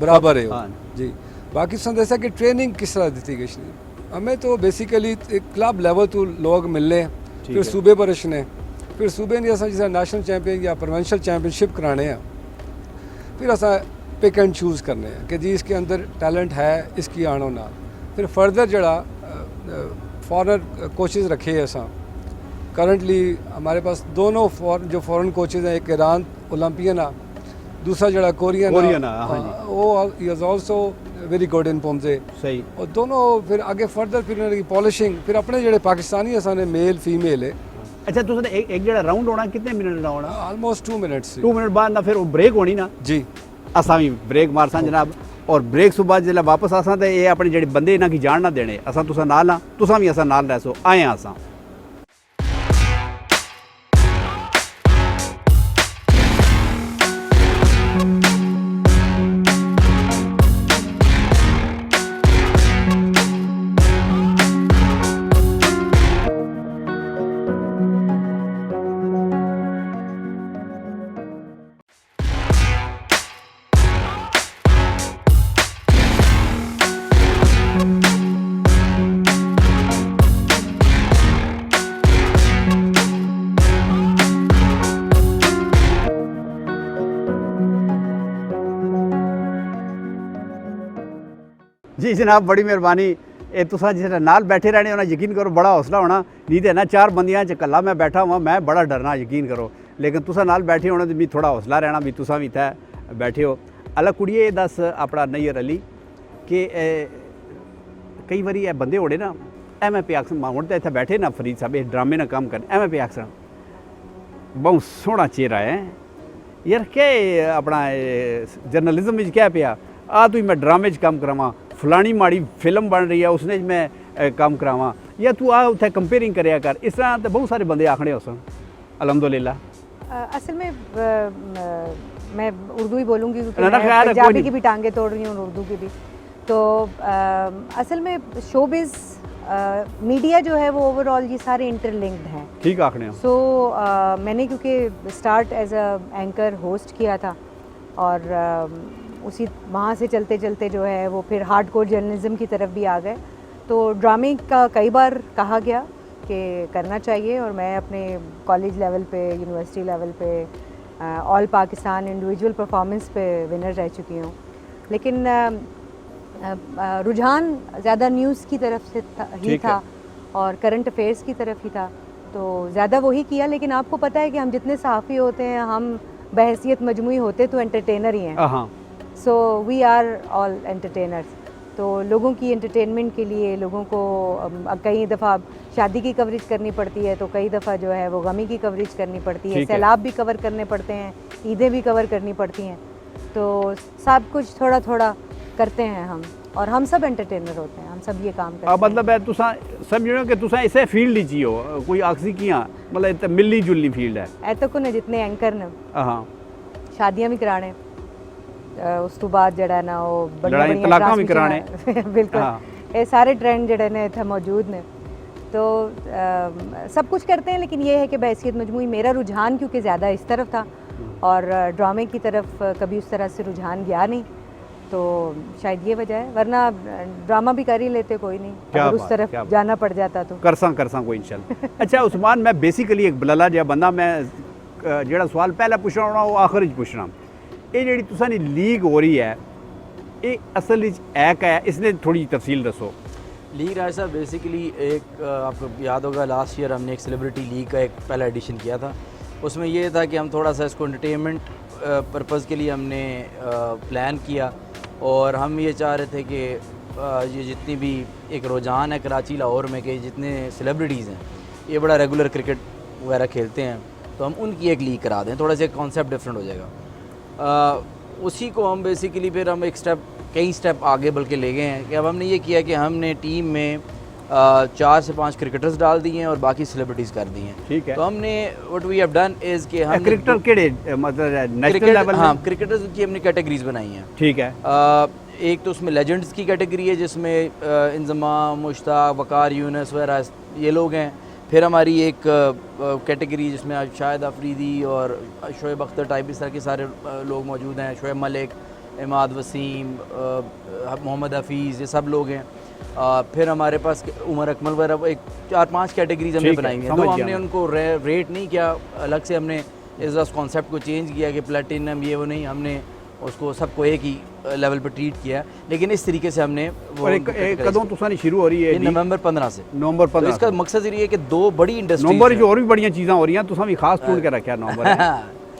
बराबर है जी। बाकी संदेशा कि ट्रेनिंग किस तरह दी गई नहीं, हमें तो बेसिकली एक क्लब लेवल तो लोग मिलने, फिर सूबे पर रचने, फिर सूबे ने असा जिस नेशनल चैंपियन या प्रोविंशियल चैंपियनशिप कराने हैं, फिर असा पिक एंड चूज़ करने हैं कि जी इसके अंदर टैलेंट है, इसकी आनो ना। फिर फर्दर जड़ा फॉरेनर कोचेज़ रखे हैं असा। करंटली हमारे पास दोनों जो फॉरेन कोचेज़ हैं, एक ईरान ओलंपियन है, दूसरा जड़ा कोरियन वो is also very good in poomsae. सही। और दोनों फिर आगे फर्दर फिर उन्होंने पॉलिशिंग, फिर अपने जड़े पाकिस्तानी असाने मेल फीमेल है। अच्छा, तुमने एक जड़ा राउंड होना कितने मिनट का होना? Almost 2 minutes. 2 मिनट बाद ना फिर वो ब्रेक होनी ना जी, असा भी ब्रेक मारसा जनाब। और ब्रेक तो बाद जिसलै वापस आसा तो ये अपने जेडे बंदे इन्हां की जान ना देने, असा तुसा नाल आ, तुसा भी असा नाल रह सो आए असा जी जनाब बड़ी मेहरबानी। ये तुसा जिस नाल बैठे रहने उन्हें यकीन करो बड़ा हौसला होना, नहीं तो ना 4 बंदियां च कल्ला मैं बैठा हुआ, मैं बड़ा डरना यकीन करो। लेकिन तुसा नाल बैठे होने तो मी थोड़ा हौसला रहना भी तुसा भी इत्थै बैठे हो। अल्लाह कुड़िए दस अपना नैयर अली कि कई बारी ये बंदे होड़े ना एम पे आखसन हुण तो इत्थै बैठे ना फरीद साहब इस ड्रामे ना काम करन एम पे आखसन बहुत सोहना चेहरा है यार क्या अपना जर्नलिज्म में क्या पिया आ तू मैं ड्रामे च काम करावां, फलानी माड़ी फिल्म बन रही है उसने मैं काम करावां, या तू आ उत्थे कंपेयरिंग करया कर। इस तरह तो बहुत सारे बंदे आखने उस अल्हम्दुलिल्लाह। असल में मैं उर्दू ही बोलूँगी क्योंकि ना, मैं खैर, कोई पंजाबी नहीं। की भी टांगे तोड़ रही हूँ और उर्दू की भी। तो असल में शोबिज़ मीडिया जो है वो ओवरऑल ये सारे इंटरलिंक्ड हैं। ठीक आखने हो। सो मैंने क्योंकि start as a anchor host किया था और उसी वहाँ से चलते चलते जो है वो फिर हार्डकोर जर्नलिज्म की तरफ भी आ गए। तो ड्रामे का कई बार कहा गया कि करना चाहिए और मैं अपने कॉलेज लेवल पे, यूनिवर्सिटी लेवल पे, ऑल पाकिस्तान इंडिविजुअल परफॉर्मेंस पे विनर रह चुकी हूँ। लेकिन रुझान ज़्यादा न्यूज़ की तरफ से ही था और करंट अफेयर्स की तरफ ही था, तो ज़्यादा वही किया। लेकिन आपको पता है कि हम जितने सहाफ़ी होते हैं हम बहैसियत मजमूई होते तो एंटरटेनर ही हैं। हाँ so we are all entertainers. तो लोगों की एंटरटेनमेंट के लिए लोगों को कई दफ़ा शादी की कवरेज करनी पड़ती है, तो कई दफ़ा जो है वो गमी की कवरेज करनी पड़ती है, सैलाब भी कवर करने पड़ते हैं, ईदें भी कवर करनी पड़ती हैं। तो सब कुछ थोड़ा थोड़ा करते हैं हम, और हम सब एंटरटेनर होते हैं, हम सब ये काम करते हैं। मतलब है तुसा समझो कि तुसा इसे फील्ड ही हो कोई आखसी किया मतलब इत्ते मिलनी जुलनी फील्ड है। ऐ तो ने जितने एंकर ने हाँ शादियां भी कराने उस तो बाद जड़ा ना वो लड़ाई तलाकां भी कराने बिल्कुल हाँ। ये सारे ट्रेंड जड़े ने इत्थे मौजूद ने। तो सब कुछ करते हैं, लेकिन ये है कि बहैसियत मजमूई मेरा रुझान क्योंकि ज़्यादा इस तरफ था और ड्रामे की तरफ कभी उस तरह से रुझान गया नहीं, तो शायद ये वजह है। वरना ड्रामा भी कर ही लेते, कोई नहीं, अगर उस तरफ जाना पड़ जाता तो करसा कोई इंशाल्लाह। अच्छा उस्मान, मैं बेसिकली एक बलाला जिहा बंदा, मैं जेड़ा सवाल पहले पुछना होना वो आखिर च पुछना। ये जेड़ी तुसां दी लीग हो रही है ये असल विच है क्या है, इसने थोड़ी तफसील दसो। लीग राज साहब बेसिकली एक आपको याद होगा लास्ट ईयर हमने एक सेलिब्रिटी लीग का एक पहला एडिशन किया था। उसमें ये था कि हम थोड़ा सा इसको एंटरटेनमेंट पर्पज़ के लिए हमने प्लान किया और हम ये चाह रहे थे कि ये जितनी भी एक रुझान है कराची लाहौर में कि जितने सेलिब्रिटीज़ हैं ये बड़ा रेगुलर क्रिकेट वगैरह खेलते हैं, तो हम उनकी एक लीग करा दें, थोड़ा सा कॉन्सेप्ट डिफरेंट हो जाएगा। उसी को हम बेसिकली फिर हम कई स्टेप आगे बल्कि ले गए हैं कि अब हमने ये किया कि हमने टीम में 4 से 5 क्रिकेटर्स डाल दिए हैं और बाकी सेलिब्रिटीज़ कर दी हैं। ठीक है। तो हमने what we have done is कि हम क्रिकेटर केड़े मतलब नेशनल लेवल हाँ क्रिकेटर्स की हमने कैटेगरीज बनाई हैं। ठीक है। एक तो उसमें लेजेंड्स की कैटेगरी है जिसमें इंजमाम, मुश्ताक, वकार यूनुस वगैरह ये लोग हैं। फिर हमारी एक कैटेगरी जिसमें शाहिद अफरीदी और शोएब अख्तर टाइप इस तरह के सारे लोग मौजूद हैं, शोएब मलिक, इमाद वसीम, मोहम्मद हफीज़, ये सब लोग हैं। फिर हमारे पास उमर अकमल वगैरह एक 4-5 कैटेगरीज हमने बनाई हैं। तो हमने उनको रेट नहीं किया, अलग से हमने इस कॉन्सेप्ट को चेंज किया कि प्लेटिनम ये वो नहीं, हमने उसको सबको एक ही लेवल पर ट्रीट किया। लेकिन इस तरीके से हमने वो कदों तुसानी शुरू हो रही है? नवंबर 15 से। नवंबर 15 इसका मकसद ये है कि 2 बड़ी इंडस्ट्री नवंबर जो और भी बढ़िया चीज़ें हो रही हैं तुसा भी खास ढूंढ के रखा नवंबर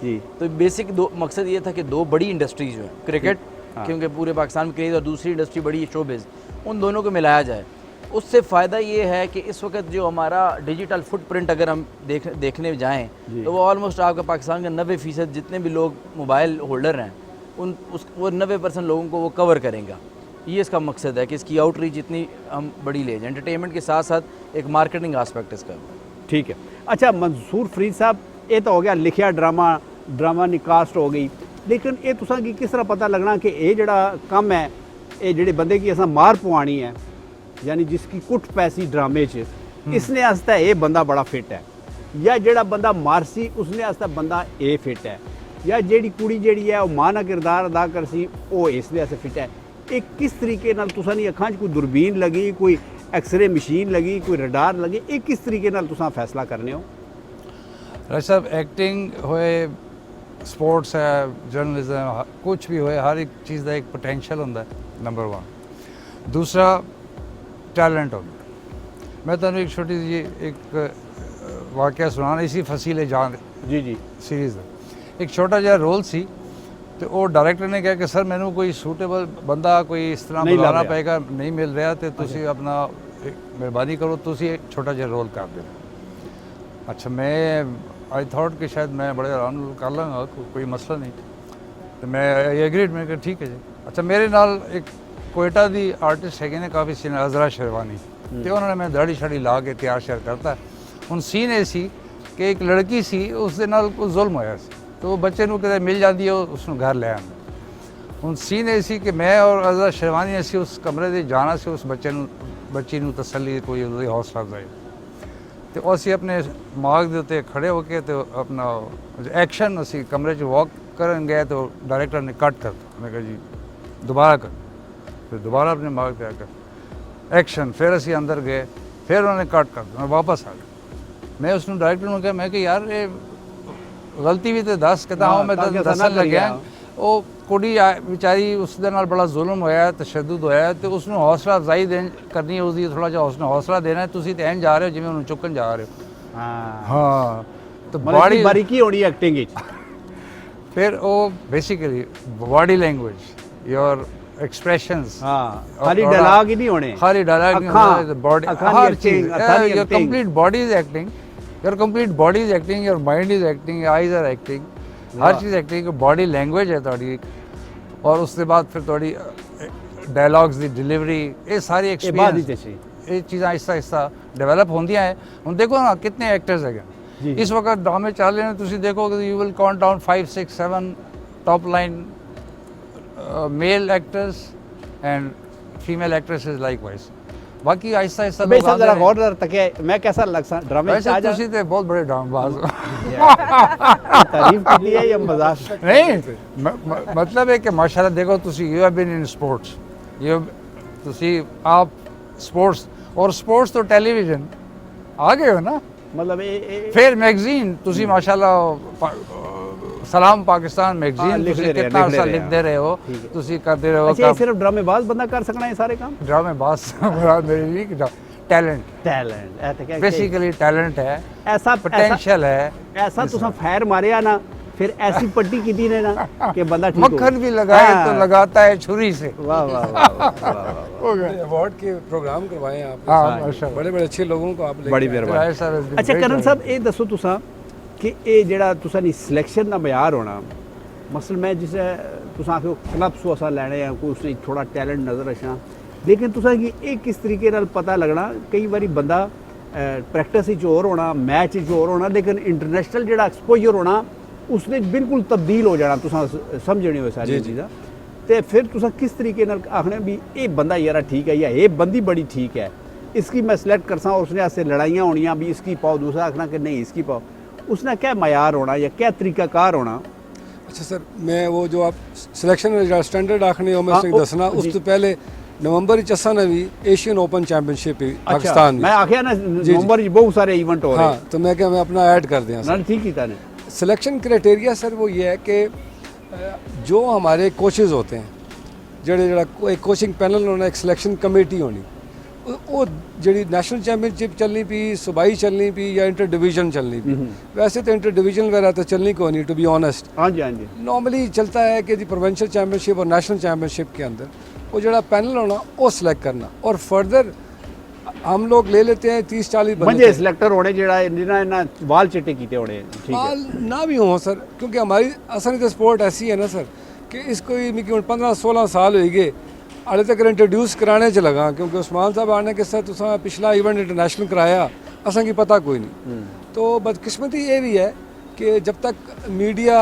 जी। तो बेसिक मकसद ये था कि 2 बड़ी इंडस्ट्रीज जो है क्रिकेट क्योंकि पूरे पाकिस्तान में क्रेज़ और दूसरी इंडस्ट्री बड़ी है शोबिज़, उन दोनों को मिलाया जाए। उससे फ़ायदा ये है कि इस वक्त जो हमारा डिजिटल फुटप्रिंट अगर हम देखने जाएँ तो वो ऑलमोस्ट आपका पाकिस्तान का 90% जितने भी लोग मोबाइल होल्डर हैं वो 90% लोगों को वो कवर करेंगे। ये इसका मकसद है कि इसकी आउटरीच जितनी हम बड़ी ले जाएँ, एंटरटेनमेंट के साथ साथ एक मार्केटिंग आस्पेक्ट इसका। ठीक है। अच्छा मंसूर फरीद साहब, ये तो हो गया लिखिया ड्रामा निकास्ट हो गई, लेकिन ये तुसा की किस तरह पता लगना कि ये जड़ा कम है ये जेडे बंदे की असा मार पवानी है यानी जिसकी कुट पैसी ड्रामे च इसने आस्ते ये बंदा बड़ा फिट है, या जेड़ा बंदा मारसी उसने आस्ते बंदा ये फिट है, या जेड़ी कुड़ी जेड़ी है वो मां का किरदार अदा करसी वो इसलिए ऐसे फिट है। ये किस तरीके नाल तुसा नी अखां च कोई दूरबीन लगी, कोई एक्सरे मशीन लगी, कोई रडार लगी, ये किस तरीके नाल तुसा फैसला करने हो? राज साहब एक्टिंग होए, स्पोर्ट्स है, जर्नलिज्म, कुछ भी होए, हर एक चीज़ का एक पोटेंशियल होंदा है नंबर 1। दूसरा टैलेंट होना। मैं तुहानू एक छोटी जी एक वाक़या सुनाना, इसी फसीले जान जी जी सीरीज़ एक छोटा जिहा रोल सी, तो वो डायरैक्टर ने कहा कि सर मैनू कोई सूटेबल बंदा कोई इस तरह नहीं बुलाना लभ पेगा, नहीं मिल रहा, तो तुसी अपना मेहरबानी करो, तुसी एक छोटा जिहा रोल कर दो। अच्छा, मैं आई थॉट कि शायद मैं बड़े आराम नाल कर लाँगा, कोई मसला नहीं, तो मैं एग्रीड, मैं कहा ठीक है जी। अच्छा, मेरे नाल एक कोयटा दी आर्टिस्ट है ने काफ़ी सीन अजरा शेरवानी, तो उन्होंने मैं दाढ़ी शाड़ी ला के तैयार श्यार करता। ਹੁਣ सीन ਇਹ ਸੀ कि एक लड़की सी, उसके नाल कोई जुल्म होया सी, तो वो बच्चे ਨੂੰ ਕਿਤੇ ਮਿਲ ਜਾਂਦੀ ਹੈ, ਉਸਨੂੰ ਘਰ ਲੈ ਆਉਂਦਾ। ਹੁਣ सीन ਇਹ ਸੀ कि मैं और अजरा शेरवानी ਅਸੀਂ ਉਸ ਕਮਰੇ ਦੇ ਜਾਣਾ ਸੀ, ਉਸ ਬੱਚੀ ਨੂੰ ਤਸੱਲੀ, ਕੋਈ ਉਹਦੀ ਹੌਸਲਾ ਅਫਜ਼ਾਈ, ਤੇ ਅਸੀਂ ਆਪਣੇ ਮਾਗ ਦੇ ਉੱਤੇ ਖੜੇ ਹੋ ਕੇ ਤੇ ਆਪਣਾ ਐਕਸ਼ਨ ਅਸੀਂ ਕਮਰੇ 'ਚ ਵਾਕ ਕਰਨ ਗਏ, तो डायरेक्टर ने कट कर दिया। मैं कहा जी दोबारा कर, फिर दोबारा अपने माग पे आकर एक्शन, फिर ਅਸੀਂ अंदर गए, फिर उन्होंने कट कर दिया, मैं वापस आ गया। मैं उसने डायरेक्टर ਨੂੰ ਕਿਹਾ, ਮੈਂ ਕਿ ਯਾਰ ਇਹ ਗਲਤੀ ਵੀ ਤੇ ਦੱਸ, ਕਹਿੰਦਾ ਹਾਂ ਮੈਂ ਦੱਸਣ ਲੱਗਿਆ। ਉਹ ਕੁੜੀ ਵਿਚਾਰੀ, ਉਸ ਦੇ ਨਾਲ ਬੜਾ ਜ਼ੁਲਮ ਹੋਇਆ, ਤਸ਼ੱਦਦ ਹੋਇਆ, ਤੇ ਉਸ ਨੂੰ ਹੌਸਲਾ ਅਫਜ਼ਾਈ ਕਰਨੀ, ਉਸਦੀ ਥੋੜਾ ਜਿਹਾ ਹੌਸਲਾ ਦੇਣਾ। ਤੁਸੀਂ ਤੇ ਐਂ ਜਾ ਰਹੇ ਹੋ ਜਿਵੇਂ ਉਹਨੂੰ ਚੁੱਕਣ ਜਾ ਰਹੇ ਹੋ। ਹਾਂ ਤੇ ਬੜੀ ਬਾਰੀਕੀ ਹੋਣੀ ਐਕਟਿੰਗ ਵਿੱਚ। ਫਿਰ ਉਹ basically body language, your expressions, खाली डायलॉग ही नहीं होने, खाली डायलॉग नहीं होना, बॉडी, हर चीज, your complete body is acting, your complete body is acting, your mind is acting, eyes are acting, हर चीज़ एक्टिंग। बॉडी लैंग्वेज है थोड़ी, और उसके बाद फिर थोड़ी डायलॉग्स दी डिलीवरी, ये सारी एक्सपीरियंस, ये चीज़ां आहिस्ता आहिस्ता डेवलप होंदियां है। हुण देखो ना कितने एक्टर्स है इस वक्त ड्रामे चल रहे हैं, तुसीं देखोगे you will count down 5, 6, 7 top line male actors and female actresses likewise. बाकी आहिस्ता आहिस्ता भाई साहब जरा गौर तके मैं कैसा लगसा ड्रामे में आ जा, तुसी ते बहुत बड़े ड्रामेबाज हो। तारीफ की है या मजाक नहीं, मतलब है कि माशाल्लाह देखो तुसी, you have been in sports, you तुसी आप स्पोर्ट्स, और स्पोर्ट्स तो टेलीविजन आ गए हो ना, मतलब फिर मैगजीन तुसी माशाल्लाह सलाम पाकिस्तान मैगजीन कितना अर्सा लिखते रहे हो, तुसी करते रहे हो। अच्छा, सिर्फ ड्रामेबाज बंदा कर सकना है सारे काम? ड्रामेबाज मेरे लिए टैलेंट बेसिकली टैलेंट है, ऐसा पोटेंशियल है। ऐसा तुसा फैर मारिया ना, फिर ऐसी पट्टी की दी ने ना कि बंदा ठीक हो। मक्खन भी लगाए तो लगाता है छुरी से। वाह वाह वाह, हो गया। अवार्ड के प्रोग्राम करवाए आप, बड़े बड़े अच्छे लोगों को आप, बड़ी मेहरबानी। अच्छा करण साहब, ये दसो तुसा कि ये जेड़ा तुसा नी सिलेक्शन का मयार होना, मसल मैं जिसे तुसा आखो क्लब्स असा लैने हैं, कोई उसने थोड़ा टैलेंट नज़र रखना, लेकिन तुसा कि ये किस तरीके नाल पता लगना, कई बारी बंदा प्रैक्टिस च होर होना, मैच च होर होना, लेकिन इंटरनेशनल जेड़ा एक्सपोजर होना उसने बिल्कुल तब्दील हो जाना, तुसा समझनी हो सारी चीज़ां, तो फिर तुसा किस तरीके नाल आखना भी ये बंदा यार ठीक है या ये बंदी बड़ी ठीक है, इसकी मैं सिलेक्ट करसा, और उसने ऐसे लड़ाइयाँ होनियाँ भी इसकी पाओ, दूसरा आखना कि नहीं इसकी पाओ, उसने क्या मयार होना या क्या तरीकाकार होना? अच्छा सर, मैं वो जो आप सिलेक्शन स्टैंडर्ड आखने हो मैं दसना, उस तो पहले नवंबर असा ने भी एशियन ओपन चैंपियनशिप पाकिस्तान, मैं आखिया ना नवंबर बहुत सारे इवेंट हो रहे हैं, तो मैं क्या मैं अपना ऐड कर दिया ना, ठीक ही था। सिलेक्शन क्राइटेरिया सर वो ये है कि जो हमारे कोचेज़ होते हैं, जड़ा एक कोचिंग पैनल होना, एक सिलेक्शन कमेटी होनी, वो जी नैशनल चैंपियनशिप चलनी पी, सूबाई चलनी पी या इंटर डिवीजन चलनी पी, वैसे तो इंटर डिवीजन वगैरह तो चलनी को नहीं, टू बी ऑनेस्ट। हाँ जी हाँ जी, नॉर्मली चलता है कि जी प्रोविंशियल चैंपियनशिप और नेशनल चैंपियनशिप के अंदर वो जड़ा पैनल होना वो सिलेक्ट करना, और फर्दर हम लोग ले लेते हैं 30-40 बंदे सिलेक्टर होने जड़ा जिन्हें बाल चिट्टे कीते होने, बाल ना भी हों सर, क्योंकि हमारी असल तो स्पोर्ट ऐसी है ना सर कि इसको ही 15-16 साल हो गए हाले तक इंट्रोड्यूस कराने च लगा, क्योंकि उस्मान साहब आने के साथ तुसा पिछला इवेंट इंटरनेशनल कराया, असा की पता कोई नहीं। तो बदकिस्मती ये भी है कि जब तक मीडिया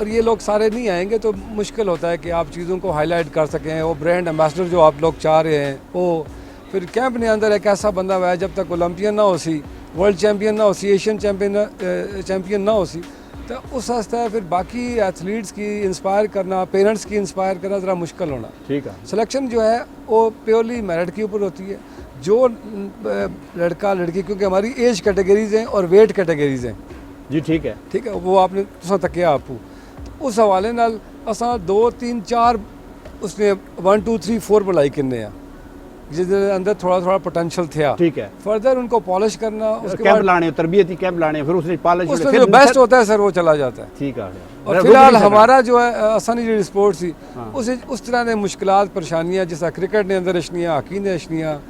और ये लोग सारे नहीं आएंगे तो मुश्किल होता है कि आप चीज़ों को हाईलाइट कर सकें। वो ब्रांड एम्बेसडर जो आप लोग चाह रहे हैं, वो फिर कैंप ने अंदर एक ऐसा बंदा हुआ है, जब तक ओलंपियन ना हो सी, वर्ल्ड चैंपियन ना हो सी, एशियन चैंपियन ना हो सी, तो उस वास्ते फिर बाकी एथलीट्स की इंस्पायर करना, पेरेंट्स की इंस्पायर करना ज़रा मुश्किल होना। ठीक है, सिलेक्शन जो है वो प्योरली मेरिट के ऊपर होती है। जो लड़का लड़की, क्योंकि हमारी एज कैटेगरीज हैं और वेट कैटेगरीज हैं जी, ठीक है, ठीक है, वो आपने तुसा तकिया आपू, उस हवाले नाल असा 2, 3, 4 उसने 1, 2, 3, 4 बुलाई किन्ने आ, जिसके अंदर थोड़ा थोड़ा पोटेंशियल था, ठीक है, फर्दर उनको पॉलिश करना, उसके कैंप बाद लाने, तरबियती कैंप लाने, फिर उसने पॉलिश उसमें जो बेस्ट होता है सर वो चला जाता है। ठीक है। और फिलहाल हमारा जो है आसानी जो स्पोर्ट्स थी उस तरह ने मुश्किलात परेशानियाँ, जैसा क्रिकेट ने अंदर अशनियाँ, हॉकी ने अशनियाँ,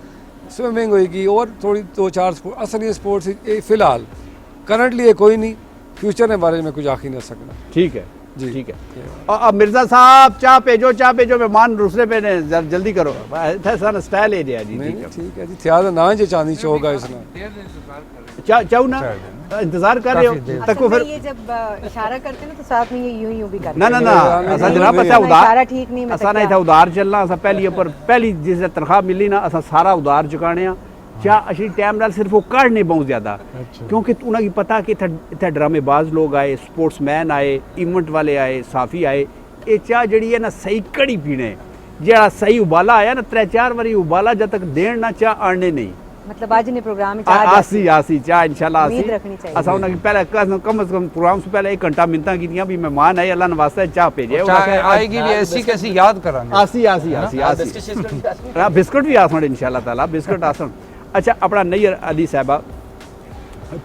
स्विमिंग होएगी और थोड़ी 2-4 स्पोर्ट असली स्पोर्ट्स फिलहाल करंटली कोई नहीं, फ्यूचर के बारे में कुछ आखी नहीं सकना। ठीक है जी ठीक है। और अब मिर्जा साहब चाह पेजो मेहमान दूसरे पे ने जल्दी करो, ऐसा स्टाइल एरिया जी। ठीक है जी, थ्याल ना जे चांदी चौक है इसने चाहू ना इंतजार कर रहे हो तक को, फिर ये जब इशारा करते ना तो साथ में ये यूं भी करते ना ना ना असा जनाब असा इशारा उधार ठीक नहीं, असा नहीं था उधार चलना, असा पहली पर पहली जिस तनख्वाह मिली ना असा सारा उधार चुकाने चाह असी टाइम नाल सिर्फ वो काढ़ने बहुत ज़्यादा, क्योंकि उन्हें पता कि इत्थे ड्रामेबाज लोग आए, स्पोर्ट्समैन आए, इवेंट वाले आए, साफी आए, ये चाह जड़ी है ना सही कड़ी पीने, जरा सही उबाला आया ना 3-4 बारी उबाला जब तक देन ना चाह आने नहीं, मतलब आज ने प्रोग्राम में आसी चाह इंशाल्लाह उम्मीद रखनी चाहिए। असा उन्हें पहले कम से कम प्रोग्राम से पहले 1 घंटा मिन्नतां कीतियां भी मेहमान आए अल्लाह ने वास्ते चाह भेजे, आएगी भी ऐसी कैसी याद करांगे। आसी बिस्कुट भी आसन इंशाल्लाह ताला, बिस्कुट आसन। अच्छा अपना नैयर अली साहबा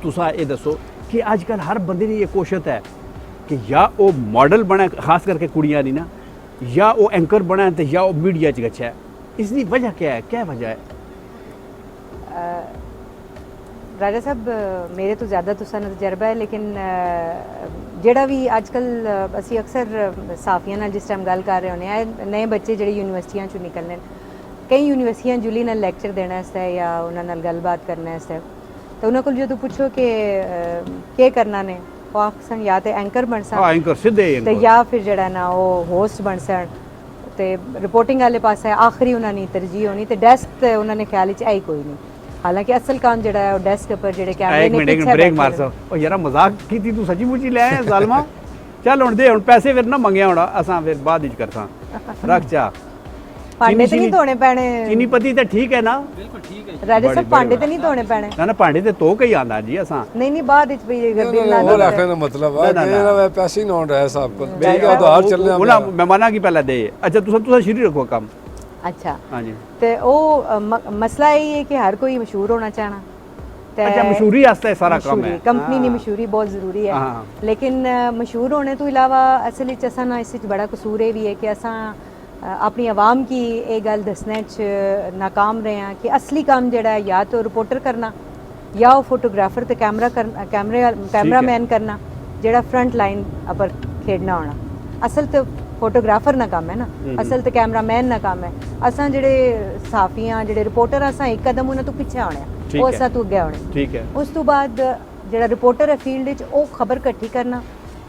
तुसा ये दसो कि आजकल हर बंदे की ये कोशिश है कि या वो मॉडल बने, खास करके कुड़ियां दी ना, या वो एंकर बने तो या वो मीडिया च गच्छे, इसकी वजह क्या है, क्या वजह है? राजा साहब मेरे तो ज़्यादा तुसा तजर्बा है, लेकिन जेड़ा भी आजकल असी अक्सर साफियां नाल जिस टाइम गल कर रहे होने हैं, नए बच्चे जेडे यूनिवर्सिटियां चों निकलने, कई यूनिवर्सिटियां जुली नाल लेक्चर देने आस्तै या उन्हां नाल गलबात करने आस्तै, तो उन्हां कोल जदों पुछो कि केह् करना ने, ओह् आखसन या ते एंकर बन सन, एंकर सीधे ते या फिर जेड़ा ना ओह् होस्ट बन सन, ते रिपोर्टिंग आह्ले पास्से आखिरी उन्हां दी तरजीह होनी, ते डेस्क ते उन्हां ने ख्याल च है कोई नहीं, हालांकि असल काम जेड़ा है वो डेस्क पर जेड़े कैमरे ने एक ब्रेक मार सो ओ यार मजाक कीती तू सच्ची मुच्ची ले आया जालमा चल हुन दे हुन पैसे फिर ना मंगया होना असां फिर बाद विच करसां रख चा भांडे ते नहीं धोने पैने चीनी पत्ती ते ठीक है ना बिल्कुल ठीक है राजा साहब भांडे ते नहीं धोने पैने ना भांडे ते तो कई आंदा जी असां नहीं बाद विच भी गड्डी ना वो रखने का मतलब है कि मेरा पैसे ही ना रहा है साहब को, ठीक है उधार चलने बोला मेहमाना की पहले दे। अच्छा तुसा शुरू रखो काम। अच्छा हां जी ते ओ मसला यही है कि हर कोई मशहूर होना चाहना, अच्छा मशहूरी वास्ते सारा काम है, कंपनी नी मशहूरी बहुत ज़रूरी है, लेकिन मशहूर होने तो इलावा असल विच असां ना इस बड़ा कसूर ये भी है कि असां अपनी आवाम की ये गल दसने च नाकाम रहे हैं कि असली काम जेड़ा है या तो रिपोर्टर करना या वो फोटोग्राफर ते कैमरामैन करना जेड़ा फ्रंट लाइन पर खेडना होना, असल तो फोटोग्राफर ना काम है ना, असल तो कैमरामैन ना काम है, असां जेड़े साफियां जेड़े रिपोर्टर असां एक कदम उन्हां तो पिछे आने, वो असां तो अगे आने, ठीक है। उस तो बाद जेड़ा रिपोर्टर है फील्ड विच ओ खबर कट्ठी करना,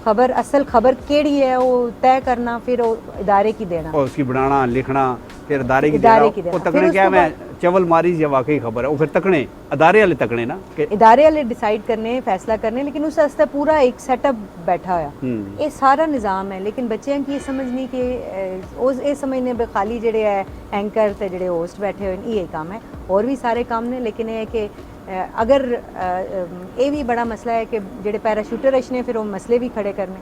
खबर असल खबर केड़ी है वो तय करना, फिर वो इदारे की देना, और उसकी बनाना लिखना, फिर इदारे की देना, वो तकने क्या मैं चवल मारी या वाकई खबर है वो फिर तकने अदारे वाले तकने ना कि इदारे वाले डिसाइड करने फैसला करने, लेकिन उस वास्ते पूरा एक सेटअप बैठा होया, ये सारा निज़ाम है, लेकिन बच्चों की ये समझ नहीं कि उस ये समझने बे खाली जेड़े है एंकर ते जेड़े होस्ट बैठे हुए ये काम है, और भी सारे काम ने, लेकिन ये है कि अगर ये भी बड़ा मसला है कि जेड़े पैराशूटर अच्छे फिर वो मसले भी खड़े करने,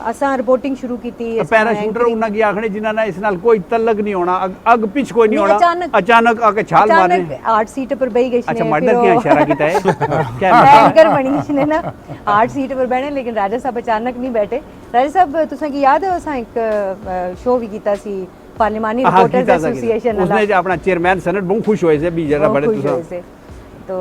असां रिपोर्टिंग शुरू की थी पैराशूटर उन्ना की आखने जिन्ना ना इस नाल कोई तल्लक नहीं होना, अग पिछ कोई नहीं होना, अचानक आके छाल मारने 8 सीट पर बैठ गई। अच्छा मर्डर क्या इशारा कीता है क्या एंकर बनी इसने ना 8 सीट पर बैठे, लेकिन राजा साहब अचानक नहीं बैठे। राजा साहब तुसां की याद है असां एक शो भी कीता सी पार्लिमानी रिपोर्टर्स एसोसिएशन वाला, उसने अपना चेयरमैन सेनेट बहुत खुश होए से भी जरा बड़े तुसां तो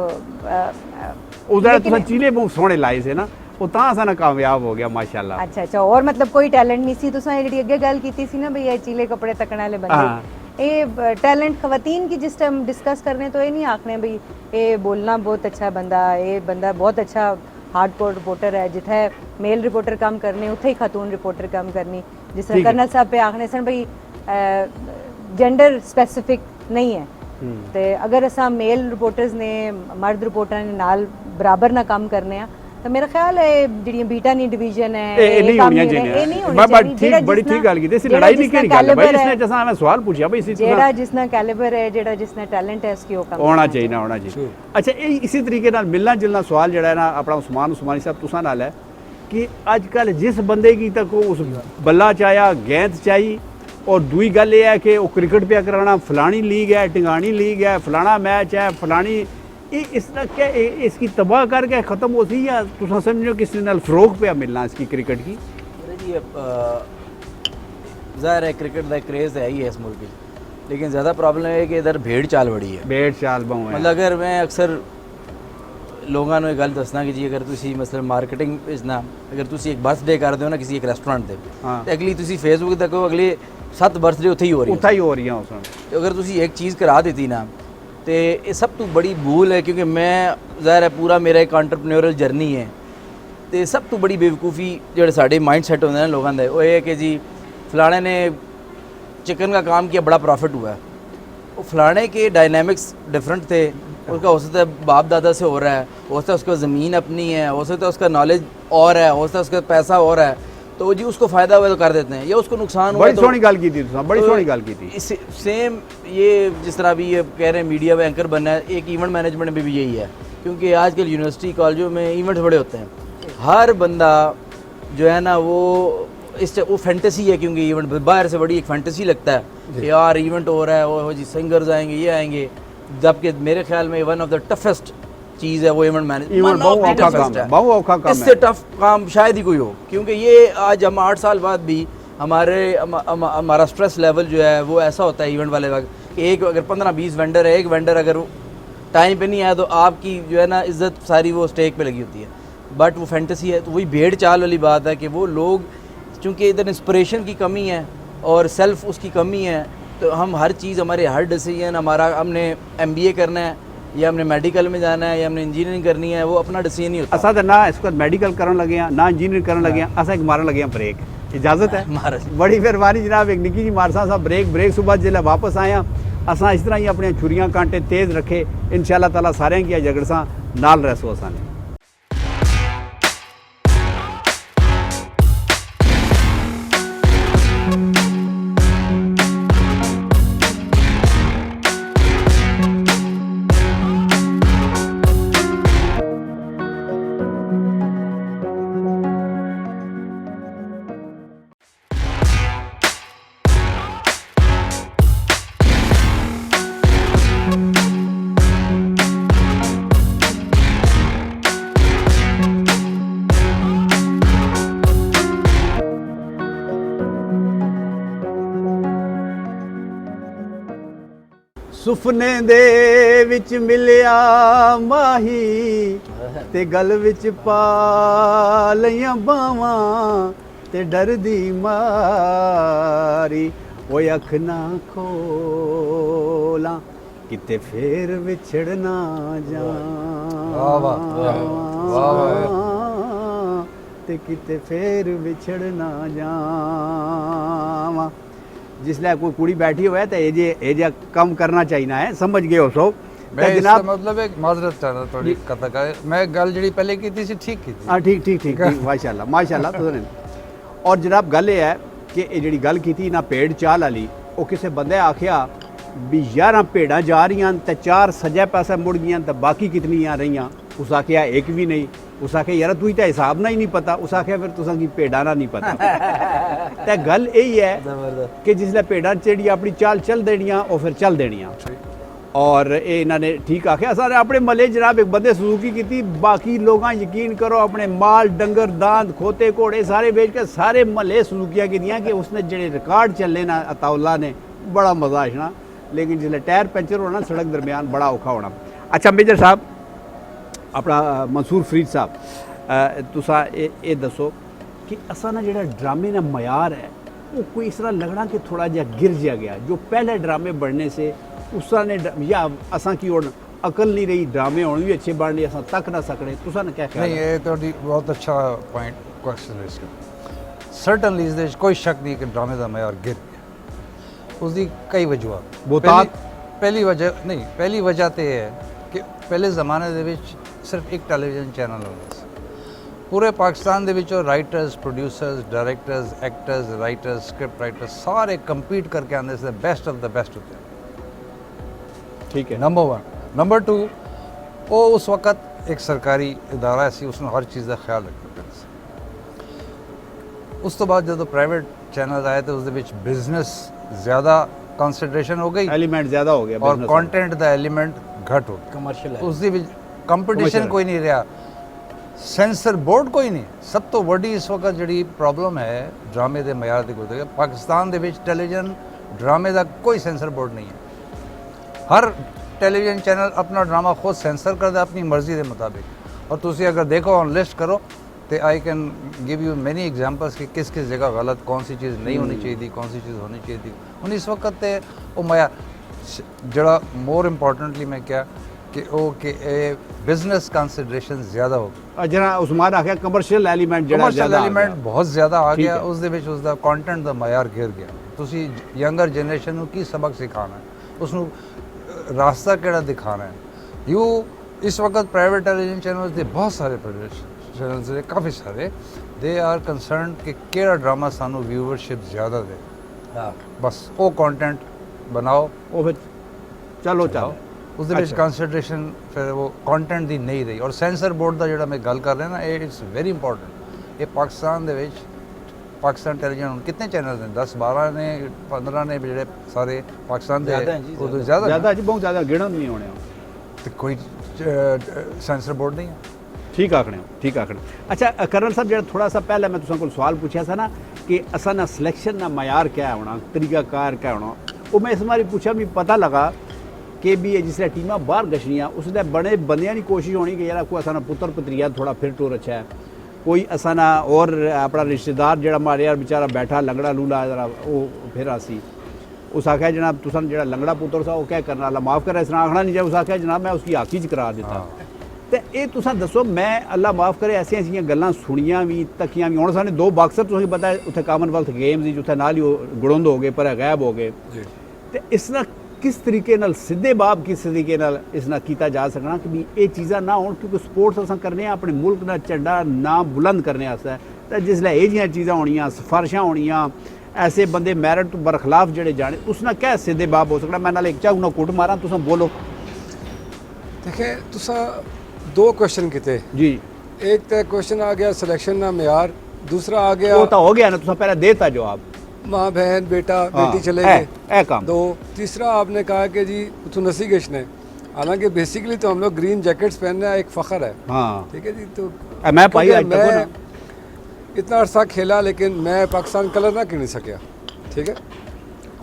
उधर तुसां चीले बहुत सोहने लाए से ना, वो तां असां ना कामयाब हो गया माशाल्लाह। अच्छा और मतलब कोई टैलेंट नहीं सी, तुसां जेहड़ी अगे गल कीती सी ना भई ये चीले कपड़े तकने वाले बंदे, ये टैलेंट खवातीन की जिस टाइम डिस्कस करने तो ये नहीं आखने भाई ये बोलना बहुत अच्छा बंदा, ये बंदा बहुत अच्छा हार्डकोर रिपोर्टर है, जिथे मेल रिपोर्टर काम करने उत्थे ही खातून रिपोर्टर काम करनी, जिस तरह कर्नल साहब पे आखने सन भाई जेंडर स्पेसिफिक नहीं है, ते अगर असा मेल रिपोर्टर्स ने मर्द रिपोर्टर ने नाल बराबर ना काम करने आ तो मेरा ख्याल है जिहड़ियां बीटा नी डिवीजन है ये नहीं होनी चाहिए, बड़ी ठीक गल की इसी लड़ाई नहीं केड़ी गल भाई, इसने जैसा मैं सवाल पूछा भाई इसी जेड़ा जिसना कैलिबर है जेड़ा जिसना टैलेंट है उसकी वो काम होना चाहिए ना होना चाहिए। अच्छा इसी तरीके नाल मिलना जुलना सवाल जेड़ा है ना अपना उस्मानी साहब तुसां नाल है कि आजकल जिस बंदे की तक उस बल्ला चाया गेंद चाहिए और दूई गल ये है कि वो क्रिकेट पे कराना, फलानी लीग है, टिंगानी लीग है, फलाना मैच है, फलानी इस तरह के इसकी तबाह करके ख़त्म होती या तुम समझो किसी नाल फरोग पे मिलना इसकी क्रिकेट की? जी ज़ाहिर है क्रिकेट का क्रेज़ है ही है इस मुल्क में, लेकिन ज़्यादा प्रॉब्लम है कि इधर भेड़ चाल बड़ी है। भेड़ चाल बहु है। मतलब अगर मैं अक्सर लोगों ने गल दसना कि जी अगर तुसी मसलन मार्केटिंग भेजना, अगर तुसी एक बर्थडे कर दो ना किसी एक रेस्टोरेंट से, हाँ। तो अगली तुसी फेसबुक तक अगले 7 बर्थडे उत्थे ही हो रही उत्थे ही हो रही हैं उसमें। तो अगर तुसी एक चीज़ करा देती ना तो ये सब तो बड़ी भूल है, क्योंकि मैं ज़ाहिर है पूरा मेरा एक एंटरप्रेन्योरल जर्नी है, तो सब तो बड़ी बेवकूफ़ी जो साढ़े माइंड सैट होंगे ना लोगों के, वो ये है कि जी फलाने ने चिकन का काम किया बड़ा प्रॉफिट हुआ है। वो फलाने के डायनामिक्स डिफरेंट थे, उसका हो सकता है बाप दादा से हो रहा है, हो सकता है उसका ज़मीन अपनी है, हो सकता है उसका नॉलेज और है, हो सकता है उसका पैसा और है, तो जी उसको फ़ायदा हुआ तो कर देते हैं, या उसको नुकसान हुआ बड़ी तो सोहनी गल की थी तुसां, बड़ी सोहनी गल की थी। इस सेम ये जिस तरह भी ये कह रहे हैं मीडिया में एंकर बनना है, एक इवेंट मैनेजमेंट में भी यही है, क्योंकि आजकल यूनिवर्सिटी कॉलेजों में इवेंट्स बड़े होते हैं, हर बंदा जो है ना वो फैंटेसी है, क्योंकि इवेंट बाहर से बड़ी एक फैंटेसी लगता है कि यार इवेंट हो रहा है, वो जी सिंगर्स आएंगे, ये आएंगे, जबकि मेरे ख्याल में वन ऑफ द टफेस्ट चीज़ है वो इवेंट मैनेजमेंट। बहुत औखा काम है, बहुत औखा काम है। इससे टफ काम शायद ही कोई हो, क्योंकि ये आज हम 8 साल बाद भी हमारा स्ट्रेस लेवल जो है वो ऐसा होता है इवेंट वाले वक्त, एक अगर 15-20 वेंडर है, एक वेंडर अगर टाइम पे नहीं आया तो आपकी जो है ना इज्जत सारी वो स्टेक पे लगी होती है। बट वो फैंटेसी है, तो वही भेड़ चाल वाली बात है कि वो लोग चूँकि इधर इंस्पिरेशन की कमी है और सेल्फ उसकी कमी है, तो हम हर चीज़ हमारे हर डिसीजन हमारा हमने MBA करना है या हमने मेडिकल में जाना है या हमने इंजीनियरिंग करनी है, वो अपना डिसीजन नहीं होता। असा ना इसको मेडिकल करन लगे हैं ना इंजीनियर करन लगे हैं, असा एक मारन लगे हैं ब्रेक। इजाजत है? बड़ी मेहरबानी जनाब, एक निकी जी मारसा साहब ब्रेक सुबह जिसले वापस आया असा इस तरह ही अपने छुरियां कांटे तेज़ रखे, इंशाअल्लाह ताला सारे की झगड़सा नाल रहसो असाने। सुपने दे विच मिलिया माही ते गल विच पा लईयां बावां ते डर दी मारी ओए अख ना खोला किते फेर विछड़ ना जा ते किते फेर विछड़ ना जावां। जिसले कोई कुड़ी बैठी हुआ है तो ये कम करना चाहिए है, समझ गए हो सो। मैं जनाब मतलब एक माजरत चाह रहा थोड़ी कथा का, मैं गल जी पहले की थी ठीक की थी। हाँ ठीक माशाल्लाह माशाल्लाह। तो और जनाब गल ये है कि ये जी गल की थी ना पेड़ चाल वाली, वो किसी बंदे आखिया भी 11 भेड़ा जा रही तो 4 सजे पासे मुड़ गई तो बाकी कितनी रही? उस आखिया एक भी नहीं। उस आखे यार तू तो हिसाब ना ही नहीं पता। उस आखे फिर तुसा की भेड़ा ना नहीं पता। तो गल यही है कि जिसले भेड़ा जेड़ी अपनी चाल चल देनियां वो फिर चल देनियां। और ये इन्होंने ठीक आख्या सारे अपने मले जनाब एक बंदे सुजुकी की थी, बाकी लोग यकीन करो अपने माल डंगर दांद खोते घोड़े सारे बेच के सारे मले सुजुकियाँ की दियाँ कि उसने जेड़े रिकॉर्ड चले ना अताउल्ला ने बड़ा मजा आना, लेकिन जिसले टायर पंचर होना सड़क दरमियान बड़ा औखा होना। अच्छा मेजर साहब अपना मंसूर फरीद साहब तुसा ये दसो कि असा ना जेड़ा ड्रामे ना मयार है वो कोई इस तरह लगना कि थोड़ा जहा गिर जा गया जो पहले ड्रामे बढ़ने से उस ने या असा की और अकल नहीं रही, ड्रामे होने भी अच्छे बन रहे असा तक ना सकने, तुसा ने क्या ख्याल? नहीं ये तो बहुत अच्छा पॉइंट क्वेश्चन है इसका। सर्टनली इस कोई शक नहीं कि ड्रामे का मयार गिर गया। उसकी कई वजूहत। पहली वजह तो यह है कि पहले ज़माने सिर्फ एक टैलीविजन चैनल होता है, पूरे पाकिस्तान के writers producers directors actors writers script writers सारे कंपीट करके आते थे, बेस्ट ऑफ द बेस्ट होते हैं। ठीक है, नंबर 1। नंबर 2 वो उस वक़्त एक सरकारी इदारा सी, उसने हर चीज़ का ख्याल रखा। उस तो बाद जो प्राइवेट चैनल आए तो उस बिजनेस ज़्यादा कंसंट्रेशन हो गई एलिमेंट ज़्यादा हो गया और business कंटेंट ਦਾ ਐਲੀਮੈਂਟ ਘਟ ਹੋ ਗਿਆ कमर्शियल है ਉਸ ਦੇ ਵਿੱਚ ਕੰਪੀਟੀਸ਼ਨ Commercial ਕੋਈ ਨਹੀਂ ਰਿਹਾ ਸੈਂਸਰ ਬੋਰਡ ਕੋਈ ਨਹੀਂ ਸਭ ਤੋਂ ਵੱਡੀ ਇਸ ਵਕਤ ਜਿਹੜੀ ਪ੍ਰੋਬਲਮ ਹੈ ਡਰਾਮੇ ਦੇ ਮਿਆਰ ਦੀ ਕੋਈ ਪਾਕਿਸਤਾਨ ਦੇ ਵਿੱਚ ਟੈਲੀਵਿਜ਼ਨ ਡਰਾਮੇ ਦਾ ਕੋਈ ਸੈਂਸਰ ਬੋਰਡ ਨਹੀਂ ਹੈ ਹਰ ਟੈਲੀਵਿਜ਼ਨ ਚੈਨਲ ਆਪਣਾ ਡਰਾਮਾ ਖੁਦ ਸੈਂਸਰ ਕਰਦਾ ਆਪਣੀ ਮਰਜ਼ੀ ਦੇ ਮੁਤਾबिक और ਤੁਸੀਂ ਅਗਰ ਦੇਖੋ ਔਨ ਲਿਸਟ ਕਰੋ तो I can give you many examples कि किस किस जगह गलत कौन सी चीज़ नहीं होनी चाहिए थी कौन सी चीज़ होनी चाहिए थी हूँ इस वक्त ते वो मैं जरा मोर इंपॉर्टेंटली मैं क्या कि बिजनेस कंसिडरेशन ज़्यादा हो जरा उस्मान आखिया कमर्शियल एलीमेंट कमर्शियल एलीमेंट बहुत ज़्यादा आ ठीक गया है। उसके ਵਿੱਚ ਉਸਦਾ ਕੰਟੈਂਟ ਦਾ ਮਿਆਰ ਗਿਰ ਗਿਆ ਤੁਸੀਂ ਯੰਗਰ ਜਨਰੇਸ਼ਨ ਨੂੰ ਕੀ ਸਬਕ ਸਿਖਾਣਾ ਹੈ ਉਸ ਨੂੰ ਰਾਸਤਾ ਕਿਹੜਾ ਦਿਖਾਣਾ ਹੈ ਯੂ ਇਸ ਵਕਤ ਪ੍ਰਾਈਵੇਟ ਟੈਲੀਵਿਜ਼ਨ ਚੈਨਲਸ ਦੇ ਬਹੁਤ ਸਾਰੇ ਚੈਨਲਸ ਦੇ ਕਾਫੀ ਸਾਰੇ ਦੇ ਆਰ ਕੰਸਰਨਡ ਕਿ ਕਿਹੜਾ ਡਰਾਮਾ ਸਾਨੂੰ ਵਿਊਅਰਸ਼ਿਪ ਜ਼ਿਆਦਾ ਦੇ हाँ ਬਸ ਉਹ ਕੰਟੈਂਟ ਬਣਾਓ ਉਹ ਫਿਰ ਚਲੋ ਚਲੋ ਉਸ ਦੇ ਵਿੱਚ ਅੱਛਾ। ਕੰਸੈਂਟਰੇਸ਼ਨ ਫਿਰ ਉਹ ਕੰਟੈਂਟ ਦੀ ਨਹੀਂ ਰਹੀ ਔਰ ਸੈਂਸਰ ਬੋਰਡ ਦਾ ਜਿਹੜਾ ਮੈਂ ਗੱਲ ਕਰ ਰਿਹਾ ਨਾ ਇਹ ਇਟਸ ਵੈਰੀ ਇੰਪੋਰਟੈਂਟ ਇਹ ਪਾਕਿਸਤਾਨ ਦੇ ਵਿੱਚ ਪਾਕਿਸਤਾਨ ਟੈਲੀਵਿਜ਼ਨ ਹੁਣ ਕਿੰਨੇ ਚੈਨਲ ਨੇ 10 12 ਨੇ 15 ਨੇ ਜਿਹੜੇ ਸਾਰੇ ਪਾਕਿਸਤਾਨ ਦੇ ਜ਼ਿਆਦਾ ਹੈ ਜੀ, ਉਦੋਂ ਜ਼ਿਆਦਾ ਜ਼ਿਆਦਾ ਜੀ ਬਹੁਤ ਜ਼ਿਆਦਾ ਗਿਣਨ ਨਹੀਂ ਹੋਣੇ ਤੇ ਕੋਈ ਸੈਂਸਰ ਬੋਰਡ ਨਹੀਂ ਹੈ ठीक आखने हो ठीक आखने अच्छा कर्नल साहब जो थोड़ा सा पहले मैं तुम को सवाल पूछा था ना कि असा ना सिलेक्शन ना मयार क्या होना तरीकाकार क्या होना वो मैं इस बारी पूछा भी पता लगा कि भी जिसले टीमां बाहर गछनियां उसने बड़े बंदियां की कोशिश होनी कि यार कोई असा ना पुत्र पुत्रिया थोड़ा फिर टूर अच्छा है कोई असा ना और अपना रिश्तेदार जो हमारे यार बेचारा बैठा लंगड़ा लूला जरा वो फिर आसी उस आख्या जनाब तुसन जो लंगड़ा पुत्र सा वो क्या करना अल्लाह माफ़ करे इस आखना नहीं चाहिए उस आख्या जनाब मैं उसकी आखी च करा दिता तो ये तुसा दसो मैं अल्लाह माफ़ करे ऐसिया ऐसिया गल्लां सुनियां भी तकियां भी हुण साने दो बाक्सर तुसें पता है उत्थे कामनवैल्थ गेम्स जिथे नाल ही गुड़ुंद हो गए पर गायब हो गए तो इस नाल किस तरीके नाल सीधे बाब किस तरीके नाल इस नाल कीता जा सकना कि भी ये चीज़ां ना होण क्योंकि स्पोर्ट्स असां करने अपने मुल्क दा झंडा ना बुलंद करने आस्तै तो जिसलै ये जिहियां चीज़ां होणियां सिफारिशां होणियां ऐसे बंदे मैरिट तो बरखलाफ जड़े जाने उस नाल क्या सीधे बाब हो सकना मैं नाल एक चाहूँ कुट मारा तुसां बोलो देखें तुसा दो क्वेश्चन किते जी एक तो क्वेश्चन आ गया सिलेक्शन ना म्यार दूसरा आ गया वो तो हो गया ना तुसां पहले देता जवाब माँ बहन बेटा हाँ, बेटी चले है, गए है काम। दो तीसरा आपने कहा कि जी तू नसी गश्न है हालांकि बेसिकली तो हम लोग ग्रीन जैकेट्स पहनना एक फ़ख्र है हाँ ठीक है जी तो मैं पाई क्योंकि आज तक हो ना मैं इतना अरसा खेला लेकिन मैं पाकिस्तान कलर ना खेल सकिया ठीक है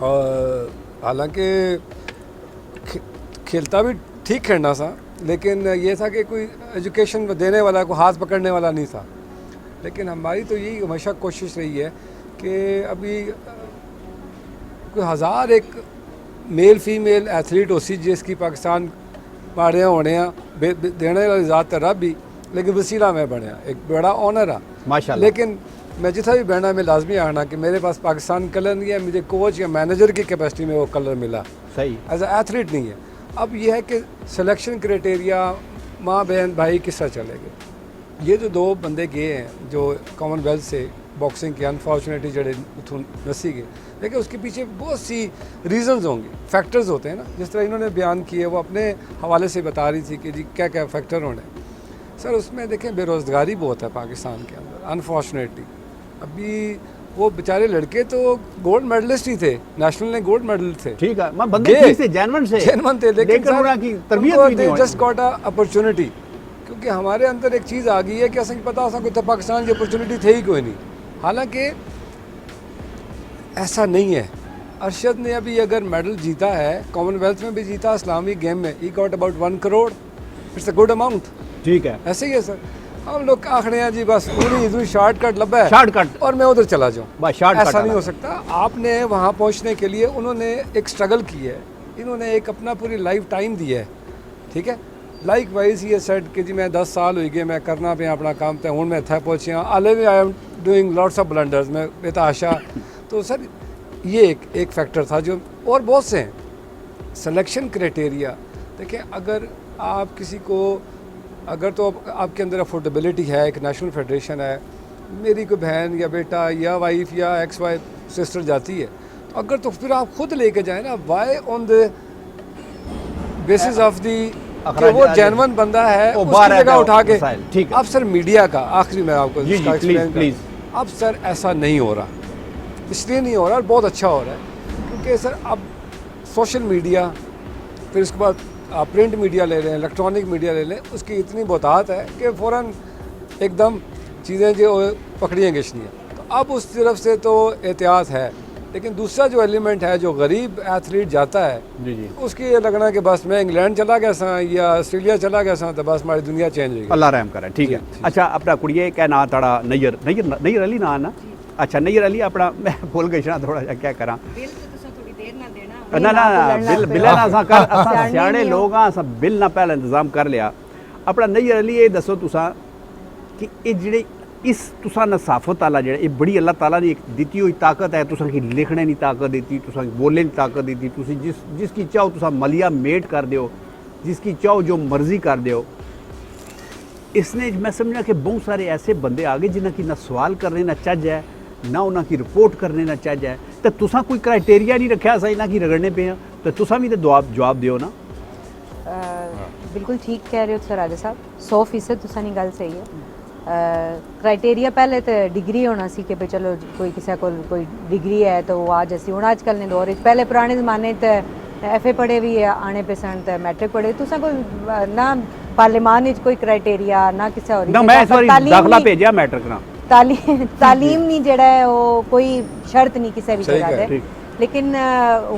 और हालांकि खेलता भी ठीक खेलना सा लेकिन ये था कि कोई एजुकेशन देने वाला कोई हाथ पकड़ने वाला नहीं था लेकिन हमारी तो यही हमेशा कोशिश रही है कि अभी कोई हज़ार एक मेल फीमेल एथलीट हो सी जिसकी पाकिस्तान माड़े होने देने वाली ज़ात तो रब भी लेकिन वसीला मैं बनया एक बड़ा ऑनर है माशाल्लाह लेकिन मैं जितना भी बहना में लाजमी आना कि मेरे पास पाकिस्तान कलर नहीं है मुझे कोच या मैनेजर की कैपेसिटी में वो कलर मिला सही एज एथलीट नहीं है अब यह है कि सिलेक्शन क्राइटेरिया माँ बहन भाई किस तरह चलेंगे ये जो दो बंदे गए हैं जो कॉमनवेल्थ से बॉक्सिंग के अनफॉर्चुनेटली जड़े उथों नसी गए लेकिन उसके पीछे बहुत सी रीजंस होंगे फैक्टर्स होते हैं ना जिस तरह इन्होंने बयान किए वो अपने हवाले से बता रही थी कि जी क्या क्या फैक्टर होने सर उसमें देखें बेरोज़गारी बहुत है पाकिस्तान के अंदर अनफॉर्चुनेटली अभी वो बेचारे लड़के तो गोल्ड मेडलिस्ट ही थे नेशनल में गोल्ड मेडल थे ठीक है मैं बंदे ठीक से जेन्युइन से जेन्युइन थे लेकिन सर उनकी तरबियत भी नहीं जस्ट गॉट अ अपॉर्चुनिटी क्योंकि हमारे अंदर एक चीज़ आ गई है कि असें पता असा कोई पाकिस्तान की अपॉर्चुनिटी थी ही कोई नहीं हालांकि ऐसा नहीं है अरशद ने अभी अगर मेडल जीता है कॉमनवेल्थ में भी जीता इस्लामिक गेम में he got about 1 crore it's a good amount ठीक है ऐसे ही है सर हम लोग आखने हैं जी बस पूरी इधर शॉर्टकट लब्बा है शॉर्टकट और मैं उधर चला जाऊँ बस शॉर्टकट ऐसा नहीं हो सकता आपने वहाँ पहुँचने के लिए उन्होंने एक स्ट्रगल की है इन्होंने एक अपना पूरी लाइफ टाइम दिया है ठीक है लाइक वाइज ये सेट कि जी मैं 10 साल हुई गए मैं करना पे अपना काम था हूँ मैं इतना पहुँचिया आले भी I am doing lots of blunders मैं बेताशा तो सर ये एक फैक्टर था जो और बहुत से हैं सिलेक्शन क्राइटेरिया देखिए अगर आप किसी को अगर तो आपके अंदर अफोर्डेबिलिटी है एक नेशनल फेडरेशन है मेरी कोई बहन या बेटा या वाइफ या एक्स वाइफ सिस्टर जाती है तो अगर तो फिर आप खुद लेके जाए ना why on the basis of the कि वो जेन्युइन बंदा है उसकी जगह उठा के ठीक है अब सर मीडिया का आखिरी मैं आपको जी, प्लीज अब सर ऐसा नहीं हो रहा इसलिए नहीं हो रहा और बहुत अच्छा हो रहा है कि सर अब सोशल मीडिया, फिर उसके बाद आप प्रिंट मीडिया ले लें, इलेक्ट्रॉनिक मीडिया ले लें, उसकी इतनी बहुतात है कि फ़ौरन एकदम चीज़ें जो पकड़ियाँ गिशनियाँ। तो अब उस तरफ से तो एहतियात है, लेकिन दूसरा जो एलिमेंट है, जो गरीब एथलीट जाता है जी जी, उसकी ये लगना कि बस मैं इंग्लैंड चला गया सा या ऑस्ट्रेलिया चला गया सा तो बस हमारी दुनिया चेंज हो गई। अल्लाह रहम करे। ठीक है। अच्छा, अपना कुड़िए क्या ना ताड़ा नैयर नैयर नैयर अली ना ना? अच्छा, नैयर अली अपना मैं भूल गई ना थोड़ा जा क्या करा ना ना बिल बिल ना असां कर असां सियाणे लोग हां, असां बिल ना पहले इंतजाम कर लिया। अपना नैयर अली ये दसो तुसां कि ये जेह्ड़े इस तुसां नसाफत आला जेह्ड़ा ये बड़ी अल्लाह ताला ने एक दित्ती हुई ताकत है, तुसां की लिखने दी ताकत दित्ती, तुसां की बोलने दी ताकत दित्ती, तुसी जिसकी चाहो तुसां मलिया मेट कर दियो, जिसकी चाहो जो मर्जी कर दियो। इसने मैं समझा कि बहुत सारे ऐसे बंदे आ गए जिन्हें की ना सवाल करने ना चज है, ना उन्हें की रिपोर्ट करने ना चज है। तो तुसां कोई क्राइटेरिया नहीं रखा असा इन्हें की रगड़ने पे हैं, तो तुसां भी तो जवाब दियो ना। बिल्कुल ठीक कह रहे हो सर राजा साहब, 100% तुसां दी गल सही है। क्राइटेरिया पहले तो डिग्री होना सी कि भाई चलो कोई किसी को कोई डिग्री है तो वो आज असी हूँ आजकल ने दौर पहले पुराने जमाने तो FA पढ़े भी आने पे सन तो मैट्रिक पढ़े, तुसा कोई ना पार्लियामान कोई क्राइटेरिया ना किसी और ना। मैं इस बार दाखला भेजा मैट्रिक ना, तालीम नहीं जेड़ा है वो कोई शर्त नहीं किसी भी जगह पे, लेकिन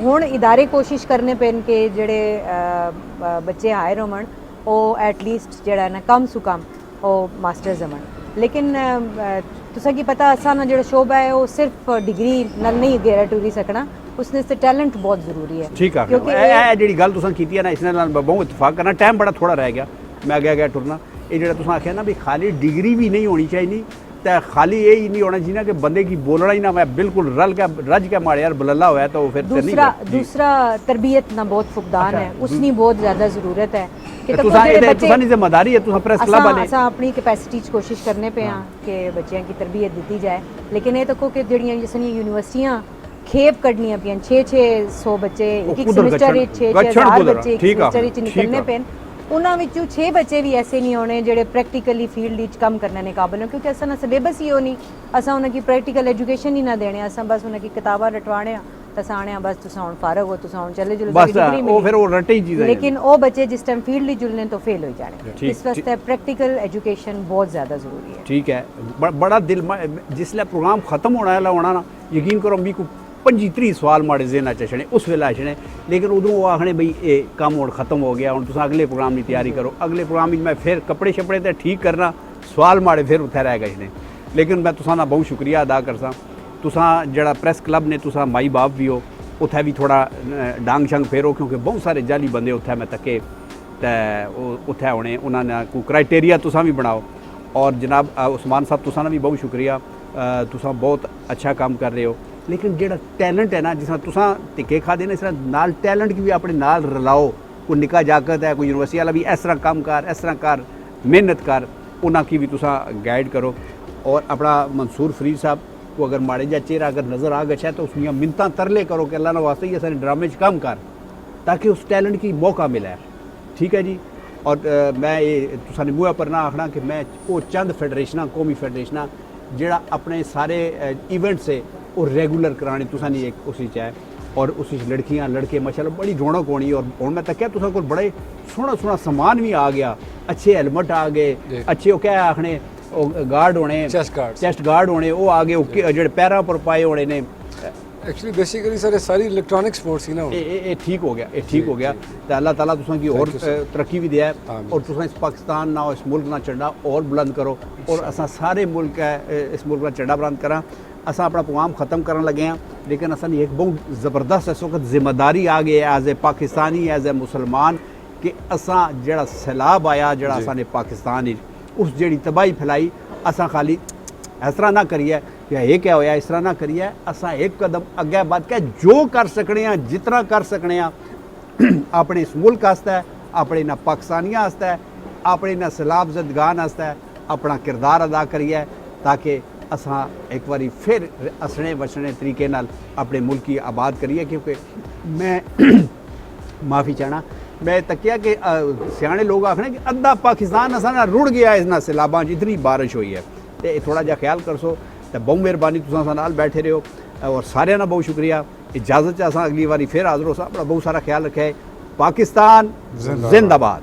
हुण इदारे कोशिश करने पेन के जेड़े बच्चे हायर होवन वो एटलीस्ट जेड़ा ना कम सु कम वो मास्टर्स होवन। लेकिन तुसा की पता असा ना जेड़ा शोबा है वो सिर्फ डिग्री नाल नहीं घेरा टुरी सकना, उसने से टैलेंट बहुत ज़रूरी है। ठीक है, क्योंकि ये जेड़ी गल तुसां कीती है ना, इसने नाल बहुत इतफाक करना, टाइम बड़ा थोड़ा रह गया, मैं अगे अगे टुरना। ये जेड़ा तुसां आखिया ना भी खाली डिग्री भी नहीं होनी चाहिए, तो खाली ये ही नहीं होना चाहिए कि बंदे की बोलना ही ना मैं बिल्कुल रज के मारे यार बलल्ला होया तो फिर दूसरा तरबियत ना बहुत फुकदान है, उसकी बहुत ज़्यादा ज़रूरत है कि जिम्मेदारी है तुसां प्रेस क्लब वाले असां अपनी कैपेसिटी च कोशिश करने पे हां कि बच्चों की तरबियत दी जाए। लेकिन ये तको कि जड़ियां जिसनियां यूनिवर्सिटियां खेप कड्डनियां पियां 600 बच्चे एक सेमेस्टर 6,000 बच्चे एक सेमेस्टर च निकलने पेन, उन्हां विचों 6 बच्चे भी ऐसे नहीं होने जेडे प्रैक्टिकली फील्ड विच कम करने ने काबिल हो, क्योंकि असां ना सिलेबस ही होनी, असां उन्हां की प्रैक्टिकल एजुकेशन ही ना देने, असां बस उन्हां की किताबां रटवाने तसां आने बस तुसां हुण फारग हो, तुसां हुण चले जुलो बस वो फिर वो रटे ही चीज़। लेकिन वो बच्चे जिस टाइम फील्ड ही जुलने तो फेल हो जाने, इस वास्ते प्रैक्टिकल एजुकेशन बहुत ज़्यादा ज़रूरी है। ठीक है, बड़ा दिल जिसले प्रोग्राम खत्म होना है होना ना, यकीन करो मी को 25-30 सवाल माड़े जेहना च छड़े उस वेले छड़े, लेकिन उदों वो आखने बई ये कम हुण खत्म हो गया, हुण तुसां अगले प्रोग्राम की तैयारी करो, अगले प्रोग्राम में मैं फिर कपड़े शपड़े तो ठीक करना, सवाल माड़े फिर उत्थे रह गए ने। लेकिन मैं तुसां दा बहुत शुक्रिया अदा करसां, तुसां जेड़ा प्रेस क्लब ने तुसां माई बाप भी हो, उत्थे भी थोड़ा डांग शंग फेरो, क्योंकि बहुत सारे जाली बंदे उत्थे मैं तके तो उत्थे होने, उन्होंने कोई क्राइटेरिया तुसां भी बनाओ। और जनाब उस्मान साहब तुसां भी बहुत शुक्रिया, तुसां बहुत अच्छा काम कर रहे हो। लेकिन जेड़ा टैलेंट है ना, जिस तरह तुसां टिक्के खादे ने, इस तरह नाल टैलेंट की भी अपने नाल रलाओ। कोई निका जागत है, कोई यूनिवर्सिटी वाला भी इस तरह काम कर, इस तरह कर, मेहनत कर, उन्हां की भी तुसां गाइड करो। और अपना मंसूर फरीद साहब को अगर माड़े जा चेहरा अगर नज़र आ गया तो उसकी मिन्नतां तरले करो कि अल्लाह ने वास्ते ही सारे ड्रामे च कम कर, ताकि उस टैलेंट की मौका मिले। ठीक है जी। और मैं ये तुसां मुँह पर ना आखना कि मैं वो चंद फेडरेशनां कौमी फेडरेशनां जेड़ा अपने सारे इवेंट से वो रेगुलर कराने तुसां नी एक उसी च है, और उसी लड़कियां लड़के माशाल्लाह बड़ी रौनक होनी। और हुण मैं तक्या तुसां कोल बड़े सोहना सोहना समान भी आ गया, अच्छे हेलमेट आ गए, अच्छे वो क्या आखने गार्ड होने, चेस्ट गार्ड होने, वो आ गए जेडे पैरां पर पाए होने ने। एक्चुअली बेसिकली सर सारी इलेक्ट्रॉनिक स्पोर्ट्स ही ना ये ठीक हो गया, ये ठीक हो गया। तो अल्लाह ताला तुसां की और तरक्की भी दिया है, और तुसां इस पाकिस्तान ना इस मुल्क ना झंडा और बुलंद करो, और असां सारे मुल्क इस मुल्क का झंडा बुलंद करा। असां अपना प्रोग्राम ख़त्म करन लगे हैं, लेकिन असां एक बहुत ज़बरदस्त इस वक्त जिम्मेदारी आ गई है as a Pakistani, as a मुसलमान, कि असां जेड़ा सैलाब आया जेड़ा असां ने पाकिस्तान उस जेड़ी तबाही फैलाई, असां खाली इस तरह ना करिए कि ये क्या होया, इस तरह ना करिए। असां एक कदम अगे बध के जो कर सकने हैं, जितना कर सकने हैं अपने इस मुल्क आस्ते, अपने ना पाकिस्तानियों आस्ते, अपने ना सैलाब ज़दगान आस्ते अपना किरदार अदा करिए, ताकि असां एक बारी फिर असने वसने तरीके नाल अपने मुल्क की आबाद करिए। क्योंकि मैं माफ़ी चाहना, मैं तकिया कि सियाने लोग आखने कि अद्धा पाकिस्तान असा ना रुड़ गया इस सैलाबां इतनी बारिश हुई है, तो थोड़ा जहा ख्याल करसो। तो बहुत मेहरबानी तुसां नाल बैठे रहो, और सारे ना बहुत शुक्रिया इजाज़त असां अगली बारी फिर हाज़िर होसां। अपना बहुत सारा ख्याल रखे। पाकिस्तान जिंदाबाद।